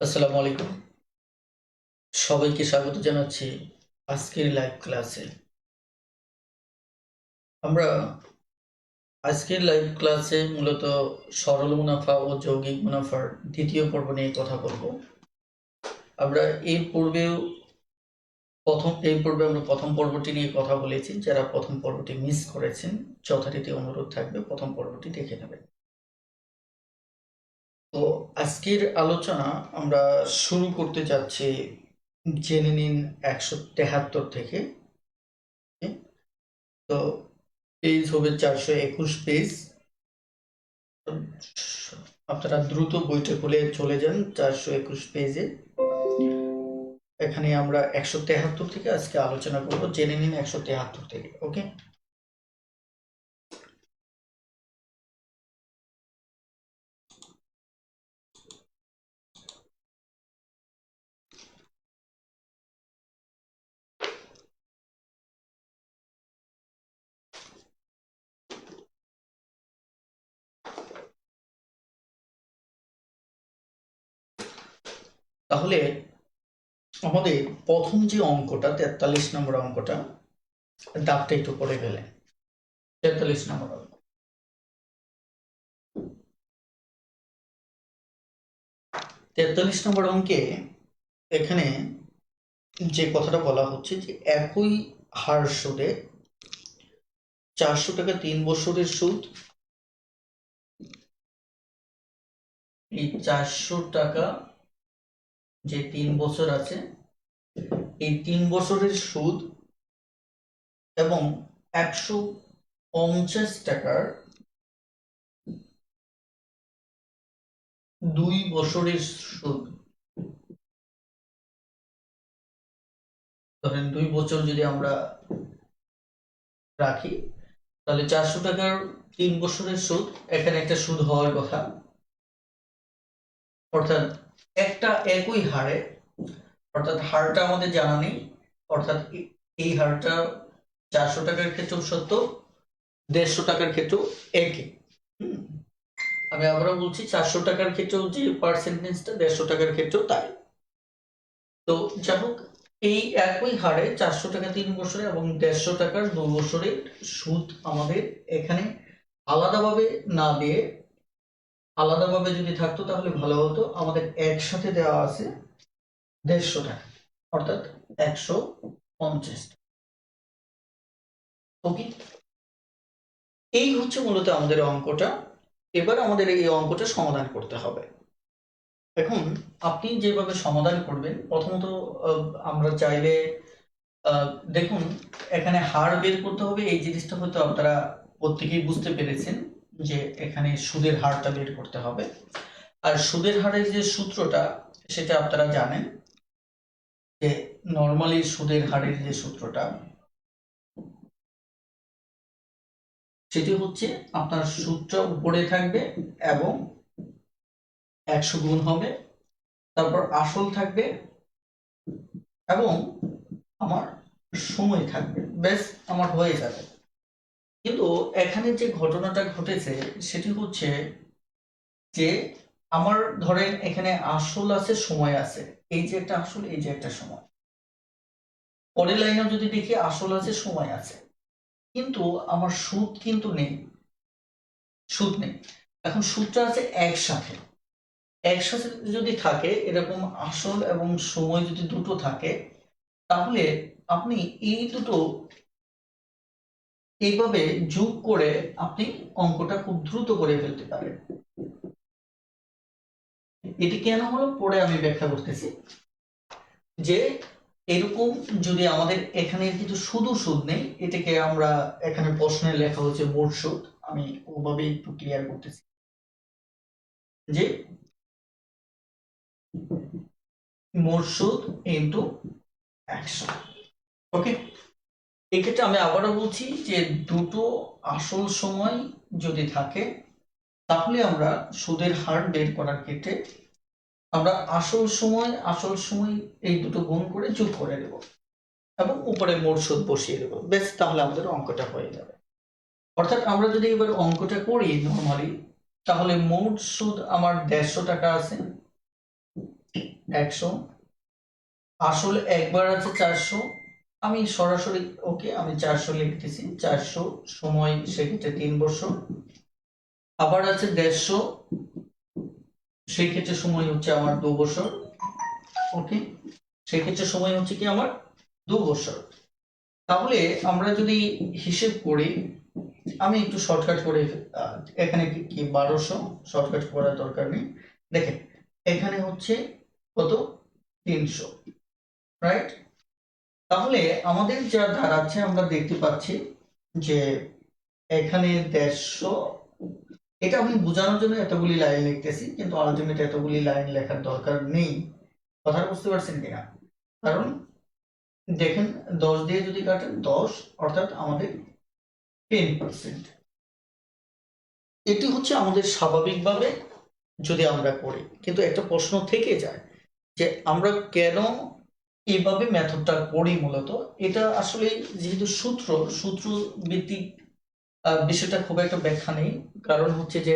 আসসালামু আলাইকুম। সবাইকে স্বাগত জানাচ্ছি আজকের লাইভ ক্লাসে। আমরা আজকের লাইভ ক্লাসে মূলত সরল মুনাফা ও যৌগিক মুনাফার দ্বিতীয় পর্ব নিয়ে কথা বলবো। আমরা এই পর্বে আমরা প্রথম পর্বটি নিয়ে কথা বলেছি। যারা প্রথম পর্বটি মিস করেছেন, যথারীতি অনুরোধ থাকবে প্রথম পর্বটি দেখে নেবেন। তো আজকের আলোচনা আমরা শুরু করতে যাচ্ছি, জেনে নিন 173 থেকে। তো পেজ হবে 421 পেজ। আপনারা দ্রুত বইটা খুলে চলে যান 421 পেজে। এখানে আমরা 173 থেকে আজকে আলোচনা করব। জেনে নিন 173 থেকে। ওকে, তাহলে আমাদের প্রথম যে অঙ্কটা 43 নম্বর অঙ্কটা, দাগটা একটু পড়ে ফেলেন। 43 নম্বর অঙ্ক। 43 নম্বর অঙ্কে এখানে যে কথাটা বলা হচ্ছে যে একই হার সুদে 400 টাকা 3 বছরের সুদ, এই 400 টাকা যে 3 বছর আছে, এই 3 বছরের সুদ এবং 150 টাকার 2 বছরের সুদ। ধরেন 2 বছর যদি আমরা রাখি, তাহলে 400 টাকার 3 বছরের সুদ, এখানে একটা সুদ হওয়ার কথা। অর্থাৎ একটা একই হারে, অর্থাৎ হারটা আমাদের জানা নেই, অর্থাৎ এই হারটা 400 টাকার ক্ষেত্রেও সত্য, 150 টাকার ক্ষেত্রেও একই। আমি আবারও বলছি, 400 টাকার ক্ষেত্রেও যে পার্সেন্টেজটা, 150 টাকার ক্ষেত্রেও তাই। তো যাই হোক, এই একই হারে 400 টাকা 3 বছরে এবং 150 টাকার 2 বছরের সুদ আমাদের এখানে আলাদাভাবে না দিয়ে, আলাদাভাবে যদি থাকতো তাহলে ভালো হতো। আমাদের একসাথে দেওয়া আছে 150 টাকা, অর্থাৎ 150। ওকে, এই হচ্ছে মূলত আমাদের অঙ্কটা। এবার আমাদের এই অঙ্কটা সমাধান করতে হবে। এখন আপনি যেভাবে সমাধান করবেন, প্রথমত আমরা চাইলে দেখুন, এখানে হার বের করতে হবে। এই জিনিসটা হয়তো আপনারা প্রত্যেকেই বুঝতে পেরেছেন যে এখানে সুদের হারটা বের করতে হবে। আর সুদের হারের যে সূত্রটা, সেটা আপনারা জানেন যে নর্মালি সুদের হারের যে সূত্রটা, সেটি হচ্ছে আপনার সুদটা উপরে থাকবে এবং 100 গুণ হবে, তারপর আসল থাকবে এবং আমার সময় থাকবে, ব্যাস আমার হয়ে যাবে। কিন্তু এখানে যে ঘটনাটা ঘটেছে সেটি হচ্ছে যে আমার ধরেন এখানে আসল আছে, সময় আছে, এই যে একটা আসল, এই যে একটা সময়। পরের লাইনে যদি দেখি আসল আছে, সময় আছে, কিন্তু আমার সুদ কিন্তু নেই, সুদ নেই। এখন সুদটা আছে একসাথে। একসাথে যদি থাকে, এরকম আসল এবং সময় যদি দুটো থাকে, তাহলে আপনি এই দুটো এইভাবে যোগ করে আপনি অঙ্কটা খুব দ্রুত করে ফেলতে পারেন। এটি কেন হলো পরে আমি ব্যাখ্যা করতেছি। যে এরকম যদি আমাদের এখানে কিন্তু শুধু সুদ নেই, এটাকে আমরা এখানে প্রশ্নে লেখা হচ্ছে মোট সুদ। আমি ওভাবে একটু ক্লিয়ার করতেছি যে মোট সুদ ইনটু 100। ওকে, এক্ষেত্রে আমি আবারও বলছি যে দুটো আসল সময় যদি থাকে, তাহলে আমরা সুদের হার বের করার ক্ষেত্রে আমরা আসল সময় এই দুটো গুণ করে যোগ করে দেব এবং উপরে মোট সুদ বসিয়ে দেবো, বেশ, তাহলে আমাদের অঙ্কটা হয়ে যাবে। অর্থাৎ আমরা যদি এবার অঙ্কটা করি নর্মালি, তাহলে মোট সুদ আমার 150 টাকা আছে 100, আসল একবার আছে 400, আমি সরাসরি ওকে আমি 400 লিখতেছি, 400 সময় সেক্ষেত্রে 3 বছর। আবার আছে 150, সেই ক্ষেত্রে সময় হচ্ছে আমার 2 বছর। ওকে, সেই ক্ষেত্রে সময় হচ্ছে কি আমার 2 বছর। তাহলে আমরা যদি হিসেব করি, আমি একটু শর্টকাট করে এখানে কি 1200, শর্টকাট করার দরকার নেই। দেখেন এখানে হচ্ছে কত, 300, রাইট? তাহলে আমাদের যা দাঁড়াচ্ছে আমরা দেখতে পাচ্ছি যে এখানে 150, এটা আমি বোঝানোর জন্য এতগুলি লাইন লিখতেছি, কিন্তু আলটিমেট এতগুলি লাইন লেখার দরকার নেই। কথা বুঝতে পারছেন কিনা? কারণ দেখেন 10 দিয়ে যদি কাটেন 10, অর্থাৎ আমাদের 10%। এটি হচ্ছে আমাদের স্বাভাবিকভাবে যদি আমরা করি, কিন্তু একটা প্রশ্ন থেকে যায় যে আমরা কেন এইভাবে মেথডটা করি। মূলত এটা আসলে যেহেতু সূত্র ভিত্তিক বিষয়টা খুব একটা ব্যাখ্যা নেই। কারণ হচ্ছে যে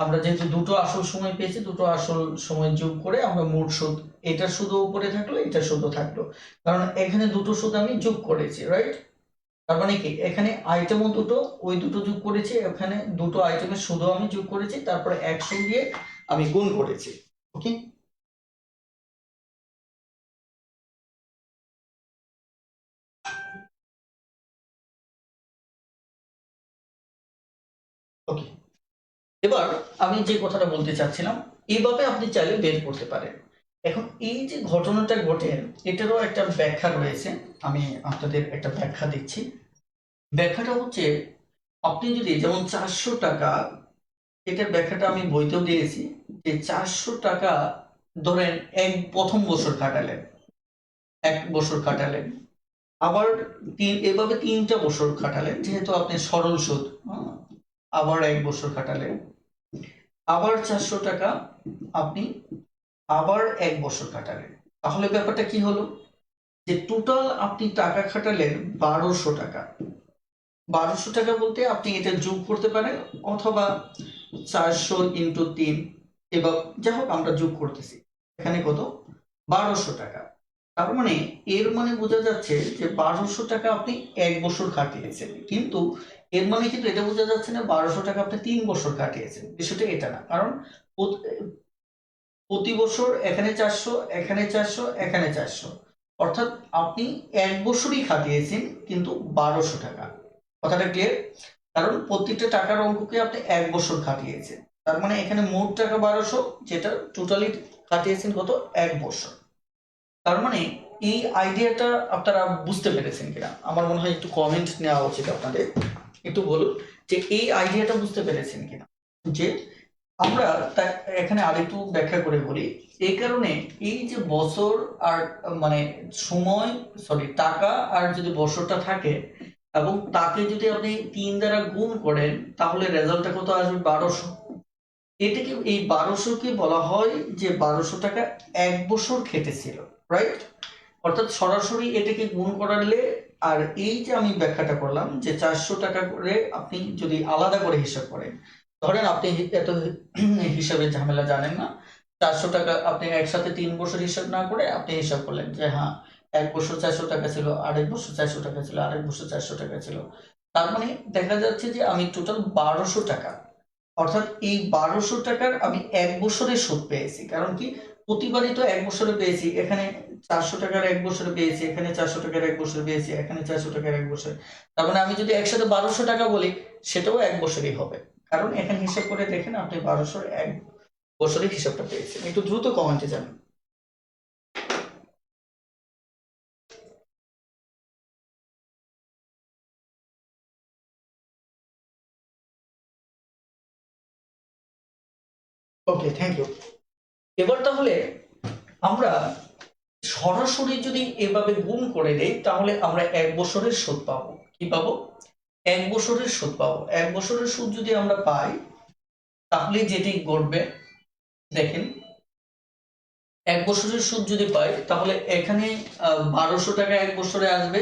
আমরা যেহেতু দুটো আসল সময় পেয়েছি, দুটো আসল সময় যোগ করে আমরা মোট সুদ, এটা শুধু উপরে থাকলো, এটা শুধু থাকলো, কারণ এখানে দুটো সুদ আমি যোগ করেছি, রাইট? তার মানে কি এখানে আইটেমও দুটো, ওই দুটো যোগ করেছি, এখানে দুটো আইটেমের শুধু আমি যোগ করেছি, তারপরে 100 দিয়ে আমি গুণ করেছি। ওকে, ওকে, এবার আমি যে কথাটা বলতে চাচ্ছিলাম, এইভাবে আপনি চাইলে বের করতে পারেন। এখন এই যে ঘটনাটা ঘটে, এটারও একটা ব্যাখ্যা রয়েছে, আমি আপনাদের একটা ব্যাখ্যা দিচ্ছি। ব্যাখ্যাটা হচ্ছে, আপনি যদি যেমন 400 টাকা, এটার ব্যাখ্যাটা আমি বইতেও দিয়েছি, যে 400 টাকা ধরেন প্রথম বছর খাটালেন, 1 বছর খাটালেন, আবার এভাবে 3টা বছর খাটালেন, যেহেতু আপনি সরল সুদ, আবার 1 বছর খাটালেন, আবার 400 টাকা আপনি আবার 1 বছর কাটালেন। তাহলে ব্যাপারটা কি হলো, যে টোটাল আপনি টাকা খাটালেন 1200 টাকা। 1200 টাকা বলতে আপনি এটা যোগ করতে পারেন, অথবা 400 ইন্টু 3, এবার যাই হোক আমরা যোগ করতেছি, এখানে কত, 1200 টাকা। তার মানে এর মানে বোঝা যাচ্ছে যে 1200 টাকা আপনি 1 বছর কাটিয়েছেন, কিন্তু এর মানে কিন্তু এটা বোঝা যাচ্ছে না 1200 টাকা আপনি 3 বছর কাটিয়েছেন। বিষয়টা এটা না, কারণ প্রতি বছর এখানে 400, এখানে 400, এখানে 400, অর্থাৎ আপনি 1 বছরই খাটিয়েছেন কিন্তু 1200 টাকা। কথাটা ক্লিয়ার? কারণ প্রত্যেকটা টাকার অঙ্ককে আপনি 1 বছর খাটিয়েছেন, তার মানে এখানে মোট টাকা 1200, যেটা টোটালি খাটিয়েছেন কত, 1 বছর। তার মানে এই আইডিয়াটা আপনারা বুঝতে পেরেছেন কিনা? আমার মনে হয় একটু কমেন্ট নেওয়া উচিত আপনাদের, একটু বলুন যে এই আইডিয়াটা বুঝতে পেরেছেন কিনা। যে আমরা এখানে আরেকটু ব্যাখ্যা করে বলি, এই কারণে এই যে বছর আর মানে সময়, সরি টাকা আর যদি বছরটা থাকে, এবং তাকে যদি আপনি 3 দ্বারা গুণ করেন, তাহলে রেজাল্টটা কত আসবে, 1200। এটাকে, এই 1200কে বলা হয় যে 1200 টাকা 1 বছর খেটেছিল, রাইট? অর্থাৎ সরাসরি এটাকে গুণ করালে, আর এই যে আমি ব্যাখ্যাটা করলাম যে 400 টাকা করে আপনি যদি আলাদা করে হিসাব করেন, ধরেন আপনি এত হিসাবে ঝামেলা জানেন না, 400 টাকা আপনি একসাথে 3 বছর হিসাব না করে আপনি হিসাব করলেন যে হ্যাঁ 1 বছর 400 টাকা ছিল, আরেক বছর 400 টাকা ছিল, আরেক বছর 400 টাকা ছিল, তার মানে দেখা যাচ্ছে যে আমি টোটাল 1200 টাকা, অর্থাৎ এই 1200 টাকার আমি 1 বছরের সুদ পেয়েছি। কারণ কি, প্রতিবারই তো 1 বছরে পেয়েছি, এখানে 400 টাকার 1 বছরে পেয়েছি, এখানে 400 টাকার 1 বছরে পেয়েছি, এখানে 400 টাকার 1 বছর। তার মানে আমি যদি একসাথে 1200 টাকা বলি, সেটাও 1 বছরই হবে, কারণ এখানে হিসাব করে দেখেন আপনি 1200 1 বছরের হিসাবটা পেয়েছেন। একটু দ্রুত কমেন্টে জানান। ওকে, থ্যাংক ইউ। এবার তাহলে আমরা সরাসরি যদি এভাবে গুণ করে দেই, তাহলে আমরা 1 বছরের সুদ পাবো। কি পাবো? 1 বছরের সুদ পাবো। 1 বছরের সুদ যদি আমরা পাই, তাহলে যেটি ঘটবে, দেখেন 1 বছরের সুদ যদি পাই, তাহলে এখানে 1200 টাকা 1 বছরে আসবে।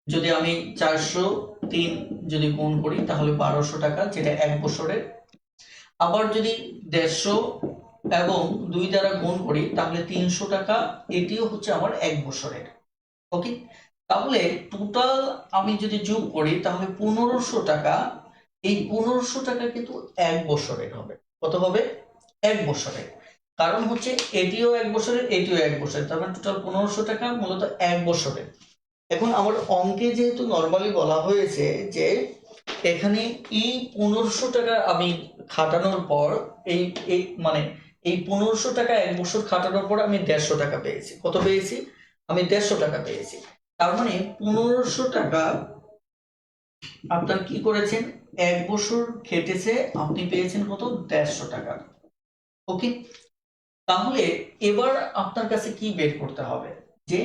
যদি আমি 403 যদি গুণ করি, তাহলে 1200 টাকা, যেটা 1 বছরে। আবার যদি 150 এবং 2 দ্বারা গুণ করি তাহলে 300 টাকা, এটিও হচ্ছে আমার 1 বছরের। ওকে, তাহলে টোটাল আমি যদি যোগ করি তাহলে 1500 টাকা। এই 1500 টাকা কিন্তু 1 বছরের হবে। কত হবে? 1 বছরের। কারণ হচ্ছে এটিও 1 বছরের, এটিও 1 বছরের, তার মানে টোটাল 1500 টাকা মূলত 1 বছরের। এখন আমার অঙ্কে যেহেতু নরমালি বলা হয়েছে যে এখানে এই 1500 টাকা আমি খাটানোর পর এই এই মানে এই 1500 টাকা 1 বছর খাটানোর পর আমি 150 টাকা পেয়েছি। কত পেয়েছি? আমি 150 টাকা পেয়েছি। তার মানে 1500 টাকা আপনার কি করেছেন, 1 বছর খেটেছে, আপনি পেয়েছেন কত? 150 টাকা। ওকে, তাহলে এবার আপনার কাছে কি বের করতে হবে, যে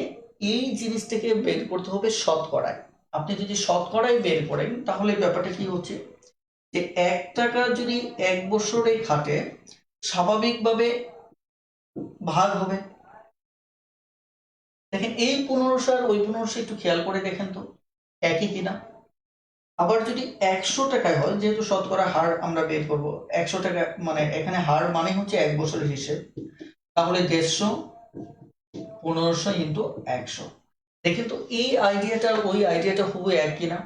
এই জিনিসটাকে বের করতে হবে শতকরায়। আপনি যদি শতকরায় বের করেন তাহলে ব্যাপারটা কি হচ্ছে, যে 1 টাকা যদি 1 বছরে খাটে স্বাভাবিকভাবে ভাগ হবে। দেখেন এই 1500 আর ওই 1500 একটু খেয়াল করে দেখেন তো একই কিনা। আবার যদি 100 টাকায় হয়, যেহেতু শতকরা হার আমরা বের করব, 100 টাকা মানে এখানে হার মানে হচ্ছে 1 বছরের হিসেব, তাহলে 150 1500 ইন্টু 100। দেখেন তো এই আইডিয়াটা ওই আইডিয়াটা হুবহু এক কিনা।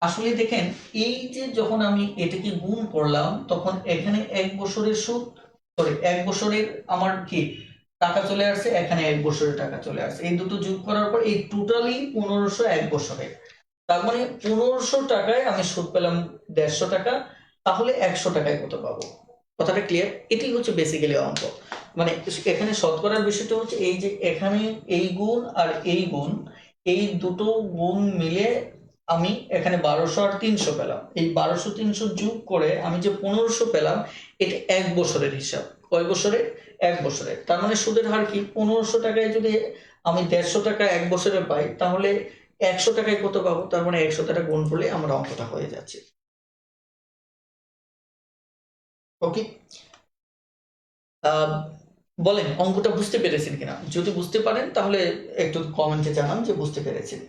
আসলে দেখেন এই যে যখন আমি এটাকে গুণ করলাম তখন এখানে 1 বছরের সুদ, সরি 1 বছরের আমার কি টাকা চলে আসছে, এখানে 1 বছরের টাকা চলে আসছে, এই দুটো যোগ করার পর এই টোটালি 1500 1 বছরের। তার মানে 1500 টাকায় আমি সুদ পেলাম 150 টাকা, তাহলে 100 টাকায় কত পাবো? কথাটা ক্লিয়ার? এটি হচ্ছে বেসিক্যালি অঙ্ক। মানে এখানে শতকরার বিষয়টা হচ্ছে এই যে এখানে এই গুণ আর এই গুণ, এই দুটো গুণ মিলে আমি এখানে 1200 আর 300 পেলাম। এই 1200 300 যোগ করে আমি যে 1500 পেলাম, এটা 1 বছরের হিসাব। কয় বছরের? 1 বছরের। তার মানে সুদের হার কি? 1500 টাকায় যদি আমি 150 টাকা 1 বছরে পাই তাহলে 100 টাকায় কত পাবো? তার মানে 100 টাকা গুণ করলে আমার অঙ্কটা হয়ে যাচ্ছে। ওকে, বলেন অঙ্কটা বুঝতে পেরেছেন কিনা? যদি বুঝতে পারেন তাহলে একটু কমেন্টে জানান যে বুঝতে পেরেছেন।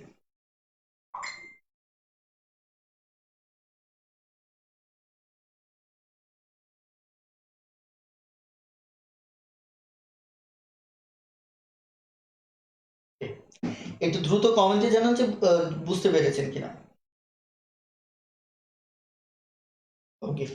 একটু দ্রুত কমেন্টে জানান যে বুঝতে পেরেছেন কিনা। ওকে,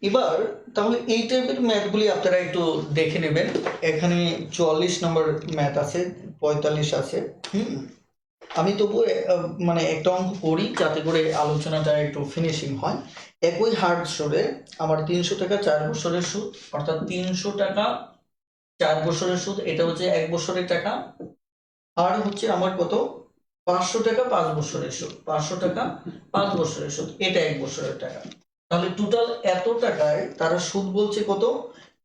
এবার তাহলে এই টাইপের ম্যাথগুলি আপনারা একটু দেখে নেবেন। এখানে 44 নম্বর ম্যাথ আছে, 45 আছে। হুম, আমি তবু মানে একটা অঙ্ক করি যাতে করে আলোচনাটা একটু ফিনিশিং হয়। একই হার সুদে আমার 300 টাকা 4 বছরের সুদ, অর্থাৎ 300 টাকা 4 বছরের সুদ, এটা হচ্ছে 1 বছরের টাকা। আর হচ্ছে আমার কত? 500 টাকা 5 বছরের সুদ, 500 টাকা 5 বছরের সুদ, এটা 1 বছরের টাকা। তাহলে টোটাল এত টাকায় তারা সুদ বলছে কত?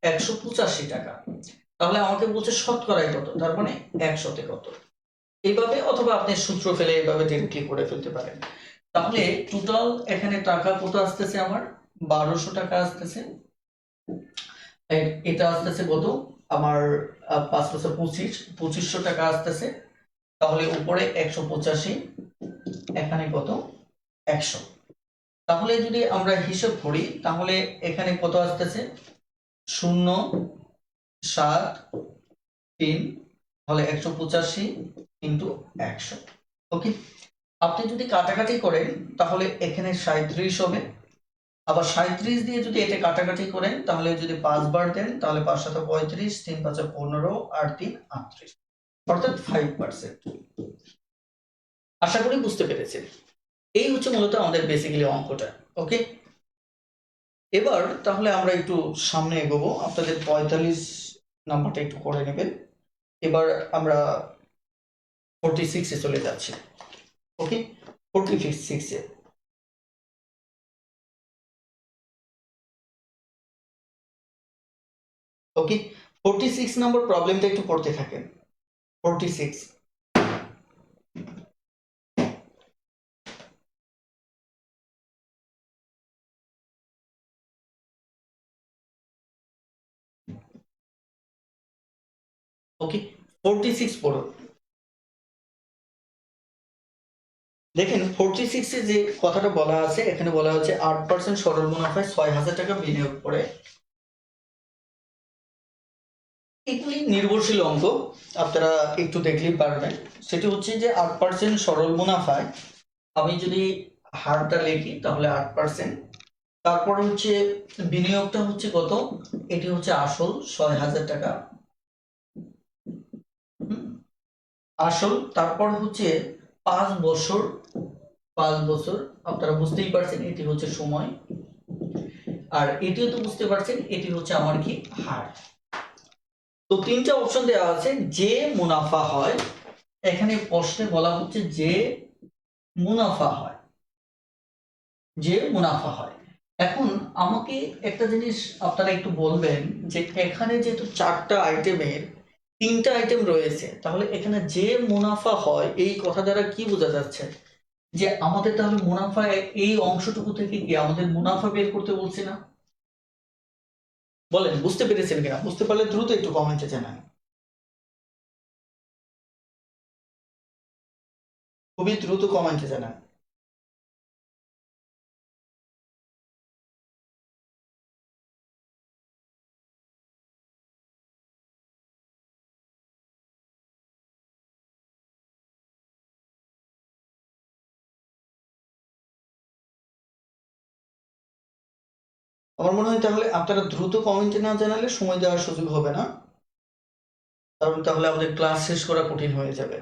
185 টাকা। তাহলে আমাকে বলছে শতকরায় কত, তার মানে 100-তে কত। এইভাবে অথবা আপনি সূত্র ফেলে এইভাবে ডিরেক্টলি করে ফেলতে পারেন। তাহলে টোটাল এখানে টাকা কত আসতেছে আমার? 1200 টাকা আসতেছে। এটা আসতেছে কত আমার? 5 বছর 2500 টাকা আসতেছে। তাহলে উপরে 185, এখানে কত? 100। তাহলে যদি আমরা হিসাব করি তাহলে এখানে কত আসতেছে? 0 7 3, তাহলে 185 ইন্টু 100। ওকে, আপনি যদি কাটাকাটি করেন তাহলে এখানে 37 হবে। আবার 37 দিয়ে যদি এটা কাটাকাটি করেন তাহলে যদি 5 বার দেন তাহলে 5 7 35, 3 5 15 আর 3 38, অর্থাৎ 5%। আশা করি বুঝতে পেরেছেন। এই হচ্ছে মূলত আমাদের বেসিক্যালি অঙ্কটা। ওকে, এবার তাহলে আমরা একটু সামনে এগোবো। আপনাদের 45 নাম্বারটা একটু করে নেবেন। এবার আমরা 46 এ চলে যাচ্ছি। ওকে, 46 এ। ওকে, 46 নম্বর প্রবলেমটা একটু পড়তে থাকেন। 46 ওকে, 46 পড়ো। দেখেন 46 এ যে কথাটা বলা আছে, এখানে বলা হচ্ছে 8% সরল মুনাফায় 6,000 টাকা বিনিয়োগ করে। এগুলি নির্ভরশীল অঙ্ক, আপনারা একটু দেখলেই পারবেন। সেটি হচ্ছে যে 8% সরল মুনাফায় আমি যদি হারটা লিখি তাহলে 8%, তারপর হচ্ছে বিনিয়োগটা হচ্ছে কত, এটি হচ্ছে আসল 6,000 টাকা, আসল, তারপর হচ্ছে 5 বছর, 5 বছর, আপনারা বুঝতেই পারছেন এটি হচ্ছে সময়, আর এটিও তো বুঝতে পারছেন এটি হচ্ছে আমার কি হার। তো তিনটা অপশন দেওয়া আছে, যে মুনাফা হয়, এখানে প্রশ্নে বলা হচ্ছে যে মুনাফা হয়, যে মুনাফা হয়। এখন আমাকে একটা জিনিস আপনারা একটু বলবেন যে এখানে যেহেতু 4টা আইটেমের 3টা আইটেম রয়েছে, তাহলে এখানে যে মুনাফা হয় এই কথা দ্বারা কি বোঝা যাচ্ছে, যে আমাদের তাহলে মুনাফা এই অংশটুকু থেকে কি আমাদের মুনাফা বের করতে বলছে না? বলেন বুঝতে পেরেছেন কিনা? বুঝতে পারলে দ্রুত একটু কমেন্টে জানান, খুবই দ্রুত কমেন্টে জানান। আমার মনে হয় তাহলে আপনারা দ্রুত কমেন্টে না জানালে সময় দেওয়ার সুযোগ হবে না, কারণ তাহলে আমাদের ক্লাস শেষ করা কঠিন হয়ে যাবে।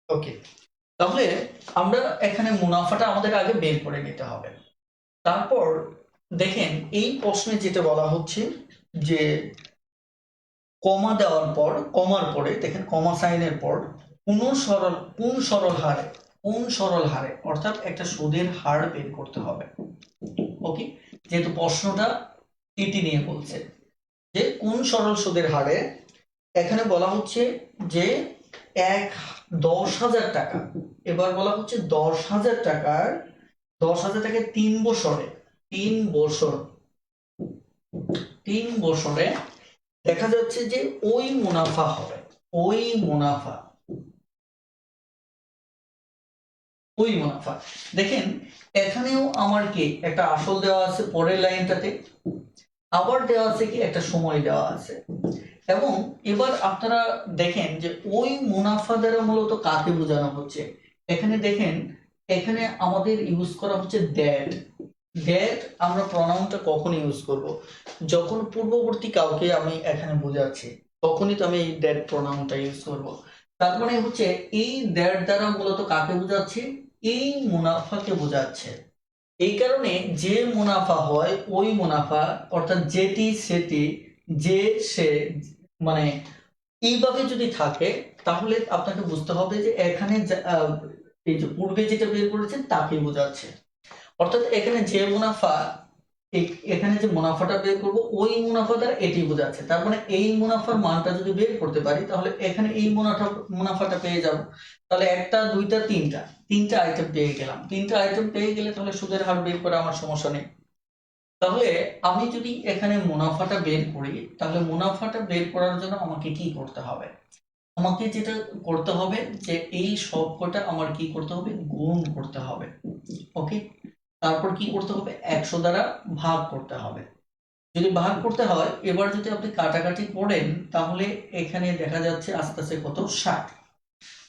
ওকে, তাহলে আমরা এখানে মুনাফাটা আমাদের আগে বের করে নিতে হবে। তারপর দেখেন এই প্রশ্নে যেটা বলা হচ্ছে যে কমা দেওয়ার পর, কমার পরে দেখেন কমা সাইনের পর কোন সরল হারে অর্থাৎ একটা সুদের হার বের করতে হবে। ওকে, যেহেতু প্রশ্নটা এটি নিয়ে বলছে যে কোন সরল সুদের হারে, এখানে বলা হচ্ছে যে 10,000 টাকা, এবার বলা হচ্ছে 10,000 টাকার, 10,000 টাকায় 3 বছরে, 3 বছর, 3 বছরে দেখা যাচ্ছে যে ওই মুনাফা হবে, ওই মুনাফা, ওই মুনাফা। দেখেন এখানেও আমার কি একটা আসল দেওয়া আছে পরের লাইনটাতে, আবার দেওয়া আছে কি একটা সময় দেওয়া আছে, এবং এবার আপনারা দেখেন যে ওই মুনাফা দ্বারা মূলত কাকে বোঝানো হচ্ছে। এখানে দেখেন, এখানে আমাদের ইউজ করা হচ্ছে দ্যাট। দ্যাট আমরা প্রনাউনটা কখন ইউজ করব, যখন পূর্ববর্তী কাউকে আমি এখানে বোঝাচ্ছি তখনই তো আমি এই দ্যাট প্রনাউনটা ইউজ করব। তার মানে হচ্ছে এই দ্যাট দ্বারা মূলত কাকে বোঝাচ্ছে, এই মুনাফাকে বোঝাচ্ছে। এই কারণে যে মুনাফা হয় ওই মুনাফা, অর্থাৎ যেটি সেটি, যে সে, মানে এইভাবে যদি থাকে তাহলে আপনাকে বুঝতে হবে যে এখানে এই যে পূর্বে যেটা বের করেছেন তাকেই বোঝাচ্ছে। অর্থাৎ এখানে যে মুনাফা, এখানে যে মুনাফাটা বের করব ওই মুনাফা দ্বারা এটি বোঝাচ্ছে। তার মানে এই মুনাফার মানটা যদি বের করতে পারি তাহলে এখানে এই মুনাফাটা পেয়ে যাব। তাহলে একটা দুইটা তিনটা আইটেম পেয়ে গেলাম। তিনটা আইটেম পেয়ে গেলে তাহলে সুদের হার বের করা আমার সমস্যা নেই। তাহলে আমি যদি এখানে মুনাফাটা বের করি, তাহলে মুনাফাটা বের করার জন্য আমাকে কি করতে হবে, আমাকে যেটা করতে হবে যে এই সবকটা আমার কি করতে হবে, গুণ করতে হবে। ওকে, তারপর কি করতে হবে, 100 দ্বারা ভাগ করতে হবে। যদি ভাগ করতে হয়, এবার যদি আপনি কাটাকাটি করেন তাহলে এখানে দেখা যাচ্ছে আস্তে আস্তে কত, 60।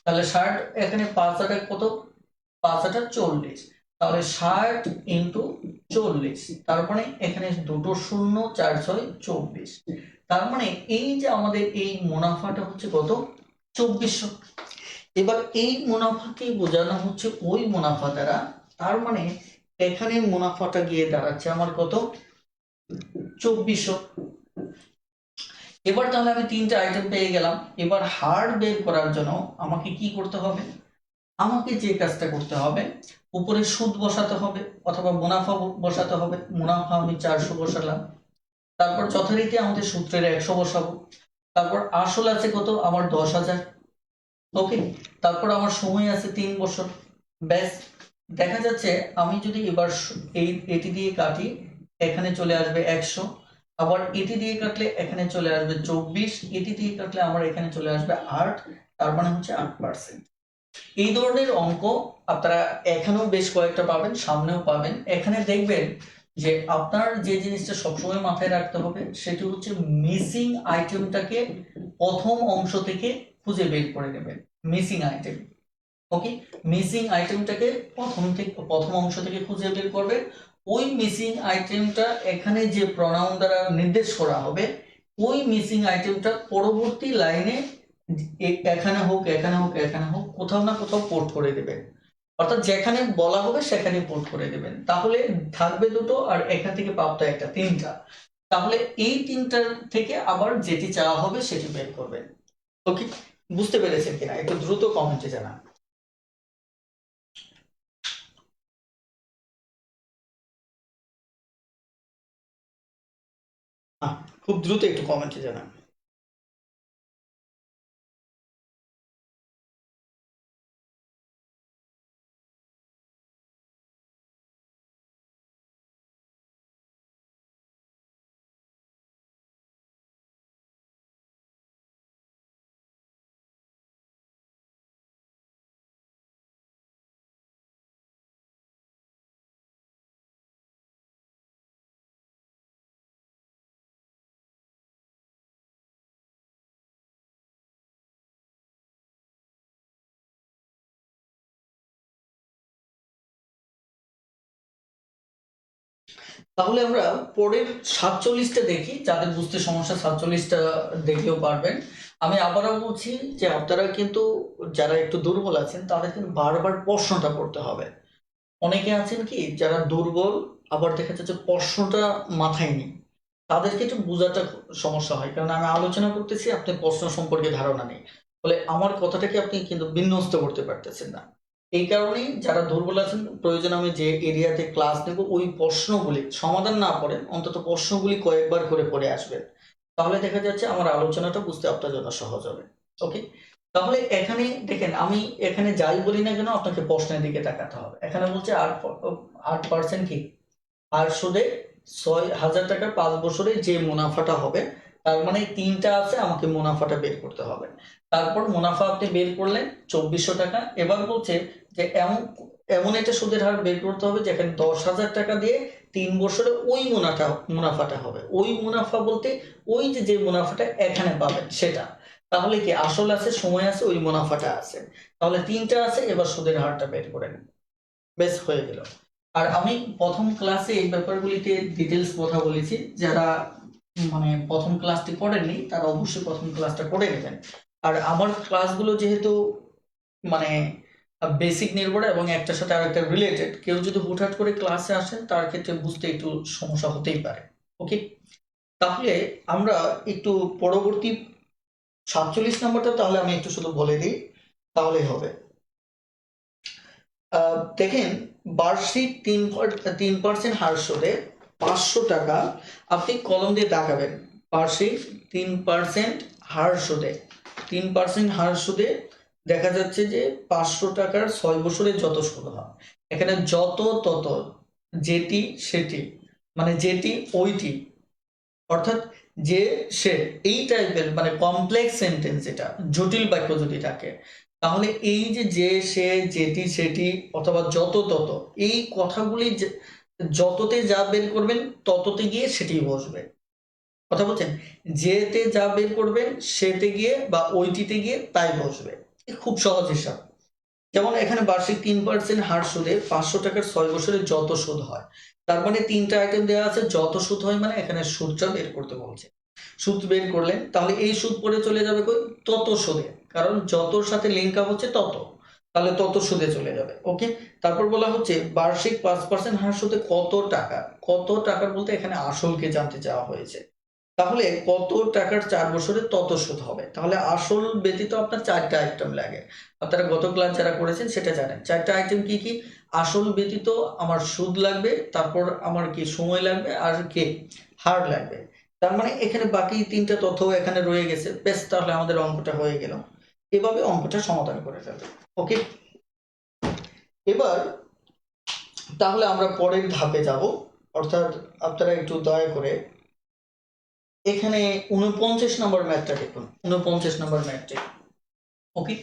তাহলে 60, এখানে 5 কত, 5 40, তাহলে 60 ইন্টু 40, তার মানে এখানে দুটো শূন্য, 4 6 24, তার মানে এই যে আমাদের এই মুনাফাটা হচ্ছে কত, 2400। এবার এই মুনাফাকে বোঝানো হচ্ছে ওই মুনাফা দ্বারা, তার মানে এখানে মুনাফাটা গিয়ে দাঁড়াচ্ছে আমার কত, 2400। এবার তাহলে আমি তিনটা আইটেম পেয়ে গেলাম। এবার হার বের করার জন্য আমাকে কি করতে হবে, আমাকে যে কাজটা করতে হবে, উপরে সুদ বসাতে হবে অথবা মুনাফা বসাতে হবে। মুনাফা আমি 400 বসালাম, তারপর যথারীতি আমাদের সূত্রের 100 বসাবো, তারপর আসল আছে কত আমার 10,000। ওকে, তারপর আমার সময় আছে 3 বছর, ব্যাস দেখা যাচ্ছে আমি যদি এবার এটি দিয়ে কাটি, এখানে চলে আসবে 100, আবার এটি দিয়ে কাটলে এখানে চলে আসবে 24, এটি দিয়ে কাটলে আমার এখানে চলে আসবে 8, তার মানে হচ্ছে 8%। এই ধরনের অঙ্ক আপনারা এখানেও বেশ কয়েকটা পাবেন, সামনেও পাবেন। এখানে দেখবেন যে আপনার যে জিনিসটা সবসময় মাথায় রাখতে হবে সেটি হচ্ছে মিসিং আইটেমটাকে প্রথম অংশ থেকে খুঁজে বের করে নেবেন। মিসিং আইটেম, ওকে, মিসিং আইটেমটাকে প্রথম অংশ থেকে খুঁজে বের করবেন। ওই মিসিং আইটেমটা এখানে যে প্রনাউন দ্বারা নির্দেশ করা হবে, ওই মিসিং আইটেমটা পরবর্তী লাইনে এখানে হোক, এখানে হোক, এখানে হোক, কোথাও না কোথাও পোর্ট করে দেবেন। অর্থাৎ যেখানে বলা হবে সেখানে পোর্ট করে দেবেন, তাহলে থাকবে দুটো আর এখান থেকে প্রাপ্ত একটা, তিনটা। তাহলে এই তিনটার থেকে আবার যেটি চাওয়া হবে সেটি বের করবেন। ওকে, বুঝতে পেরেছেন কিনা একটু দ্রুত কমেন্টে জানান। খুব দ্রুত একটু কমেন্টে জানান। তাহলে আমরা পরের 47টা দেখি, যাদের বুঝতে সমস্যা 47টা দেখলেও পারবেন। আমি আবারও বলছি যে আপনারা কিন্তু যারা একটু দুর্বল আছেন তাদের কিন্তু বারবার প্রশ্নটা পড়তে হবে। অনেকে আছেন কি যারা দুর্বল, আবার দেখা যাচ্ছে প্রশ্নটা মাথায় নেই, তাদেরকে একটু বোঝাটা সমস্যা হয়, কারণ আমি আলোচনা করতেছি আপনি প্রশ্ন সম্পর্কে ধারণা নেই, ফলে আমার কথাটাকে আপনি কিন্তু বিন্যস্ত করতে পারতেছেন না। এই কারণেই যারা দুর্বল আছেন, প্রয়োজন আমি যে এরিয়াতে ক্লাস নেব ওই প্রশ্নগুলি সমাধান না পড়েন, অন্তত প্রশ্নগুলি কয়েকবার করে পড়ে আসবেন, তাহলে দেখা যাচ্ছে আমার আলোচনাটা বুঝতে আপনার জন্য সহজ হবে। ওকে, তাহলে এখানে দেখেন আমি এখানে যাই বলি না কেন আপনাকে প্রশ্নের দিকে তাকাতে হবে। এখানে বলছে 8% কি আর সুদে 6,000 টাকা 5 বছরে যে মুনাফাটা হবে, তার মানে তিনটা আছে, আমাকে মুনাফাটা বের করতে হবে। তারপর মুনাফা আপনি বের করলেন 2400 টাকা। এবার বলছে যে এমন এমন একটা সুদের হার বের করতে হবে যেখানে 10,000 টাকা দিয়ে 3 বছরে ওই মুনাফাটা হবে। ওই মুনাফা বলতে ওই যে মুনাফাটা এখানে পাবেন সেটা। তাহলে কি আসল আছে, সময় আছে, ওই মুনাফাটা আছে, তাহলে তিনটা আছে। এবার সুদের হারটা বের করে নেন, বেশ হয়ে গেল। আর আমি প্রথম ক্লাসে এই ব্যাপারগুলিতে ডিটেলস কথা বলেছি, যারা মানে প্রথম ক্লাসটি করেননি তারা অবশ্যই প্রথম ক্লাসটা করে নেবেন। আর আমার ক্লাসগুলো যেহেতু মানে বেসিক নির্ভর এবং একটার সাথে আরেকটা রিলেটেড, কেউ যদি হুটহাট করে ক্লাসে আসেন তার ক্ষেত্রে বুঝতে একটু সমস্যা হতেই পারে। ওকে, তাহলে আমরা একটু পরবর্তী 47 নম্বরটা তাহলে আমি একটু শুধু বলে দিই, তাহলেই হবে। দেখেন, বার্ষিক 3% হার সুদে 500 টাকা, আপনি কলম দিয়ে দেখাবেন। বার্ষিক 3% হার সুদে, 3% হার সুদে দেখা যাচ্ছে যে 500 টাকার 6 বছরে যত সুদ হয়, এখানে যত তত, যেটি সেটি, মানে যেটি ওইটি, অর্থাৎ যে সে, এই টাইপের মানে কমপ্লেক্স সেন্টেন্স, এটা জটিল বাক্য যদি থাকে, তাহলে এই যে সে, যেটি সেটি অথবা যত তত, এই কথাগুলি যততে যা বের করবেন তততে গিয়ে সেটি বসবে। কথা বলছেন, যেতে যা বের করবেন সেতে গিয়ে বা ওইটিতে গিয়ে তাই বসবে। খুব সহজ হিসাব। যেমন এখানে বার্ষিক 3% হার সুদে 500 টাকার 6 বছরে যত সুদ হয়, তার মানে তিনটা আইটেম দেওয়া আছে, যত সুদ হয় মানে এখানে সুদটা বের করতে বলছে। সুদ বের করলেন, তাহলে এই সুদ পরে চলে যাবে কই, তত সুদে, কারণ যতর সাথে লিঙ্ক আপ হচ্ছে তত, তাহলে তত সুদে চলে যাবে। ওকে, তারপর বলা হচ্ছে বার্ষিক 5% হার সুদে কত টাকা, কত টাকার বলতে এখানে আসলকে জানতে চাওয়া হয়েছে। তাহলে কত টাকার 4 বছরে তত সুদ হবে, তাহলে আসল ব্যতীত আপনার চারটা আইটেম লাগে। আপনারা গত ক্লাস যারা করেছেন সেটা জানেন, চারটা আইটেম কি কি, আসল ব্যতীত আমার সুদ লাগবে, তারপর আমার কি সময় লাগবে, আর কি হার লাগবে। তার মানে এখানে বাকি তিনটা তথ্য এখানে রয়ে গেছে, বেশ, তাহলে আমাদের অঙ্কটা হয়ে গেল। এভাবে অঙ্কটা সমাধান করে ফেলবে। ওকে, এবার তাহলে আমরা পরের ধাপে যাব, অর্থাৎ আপনারা একটু দয়া করে এখানে 49 নম্বর ম্যাথটা দেখুন। 49 নম্বর ম্যাথটি, ওকে,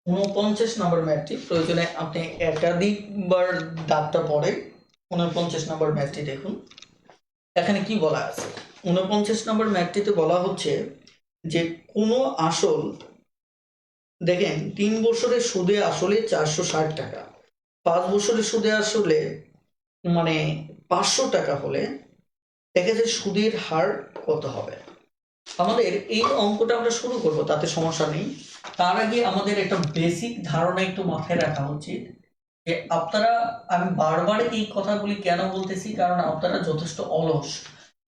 49 নম্বর ম্যাথটি প্রয়োজনে আপনি একাধিকবার দাগটা পড়ে 49 নম্বর ম্যাথটি দেখুন। এখানে কি বলা আছে? 49 নম্বর ম্যাথটিতে বলা হচ্ছে যে কোনো আসল, দেখেন 3 বছরের সুদে আসলে 460 টাকা, 5 বছরের সুদে আসলে মানে 500 টাকা হলে দেখা যায় সুদের হার কত হবে। আমাদের এই অঙ্কটা আমরা শুরু করব, তাতে সমস্যা নেই। তার আগে আমাদের একটা বেসিক ধারণা একটু মাথায় রাখা উচিত যে আপনারা, আমি বারবার এই কথাগুলি কেন বলতেছি, কারণ আপনারা যথেষ্ট অলস।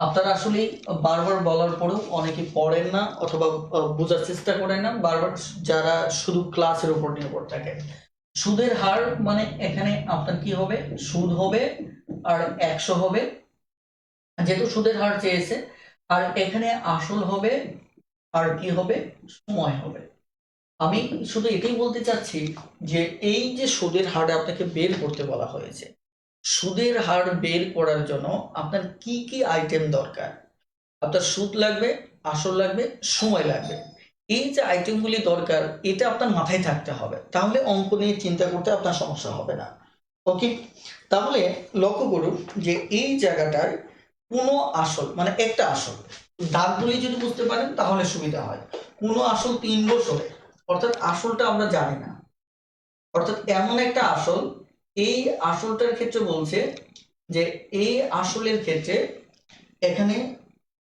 আপনারা আসলে বারবার বলার পরেও অনেকে পড়েন না অথবা বোঝার চেষ্টা করেন না, বারবার যারা শুধু ক্লাসের উপর নির্ভর থাকে। সুদের হার মানে এখানে আপনার কি হবে, সুদ হবে আর 100 হবে, যেহেতু সুদের হার চেয়েছে, আর এখানে আসল হবে আর কি হবে, সময় হবে। আমি শুধু এটাই বলতে চাচ্ছি যে এই যে সুদের হার আপনাকে বের করতে বলা হয়েছে, সুদের হার বের করার জন্য আপনার কি কি আইটেম দরকার। আপনার সুদ লাগবে, আসল লাগবে, সময় লাগবে। এই যে আইটেমগুলি দরকার এটা আপনার মাথায় থাকতে হবে, তাহলে অঙ্ক নিয়ে চিন্তা করতে আপনার সমস্যা হবে না। ওকে, তাহলে লক্ষ্য করুন যে এই জায়গাটায় কোনো আসল মানে একটা আসল, দাগগুলি যদি বুঝতে পারেন তাহলে সুবিধা হয়। কোনো আসল 3 বছরে, অর্থাৎ আসলটা আমরা জানি না, অর্থাৎ এমন একটা আসল, এই আসলটার ক্ষেত্রে বলছে যে এই আসলের ক্ষেত্রে এখানে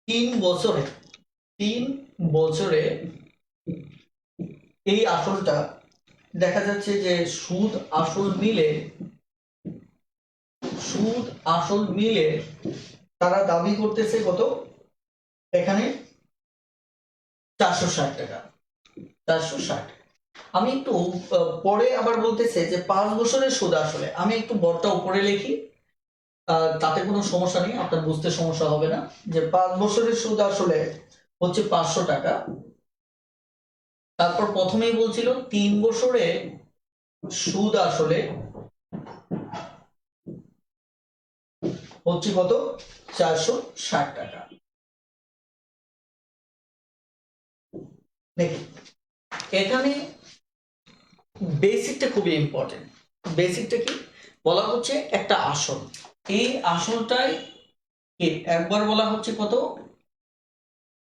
3 বছরে এই আসলটা দেখা যাচ্ছে যে সুদ আসল মিলে তারা দাবি করতেছে কত, এখানে 460 টাকা, 460। আমি একটু পরে আবার বলতেছে যে 5 বছরের সুদ আসলে, আমি একটু বড়টা উপরে লিখি, তাতে কোনো সমস্যা নেই, আপনার বুঝতে সমস্যা হবে না। যে 5 বছরের সুদ আসলে হচ্ছে 500 টাকা। তারপর প্রথমেই বলছিল 3 বছরে সুদ আসলে হচ্ছে কত, 460 টাকা। দেখি এখানে বেসিকটা খুবই ইম্পর্টেন্ট। বেসিকটা কি বলা হচ্ছে, একটা আসল, এই আসলটাই একবার বলা হচ্ছে কত,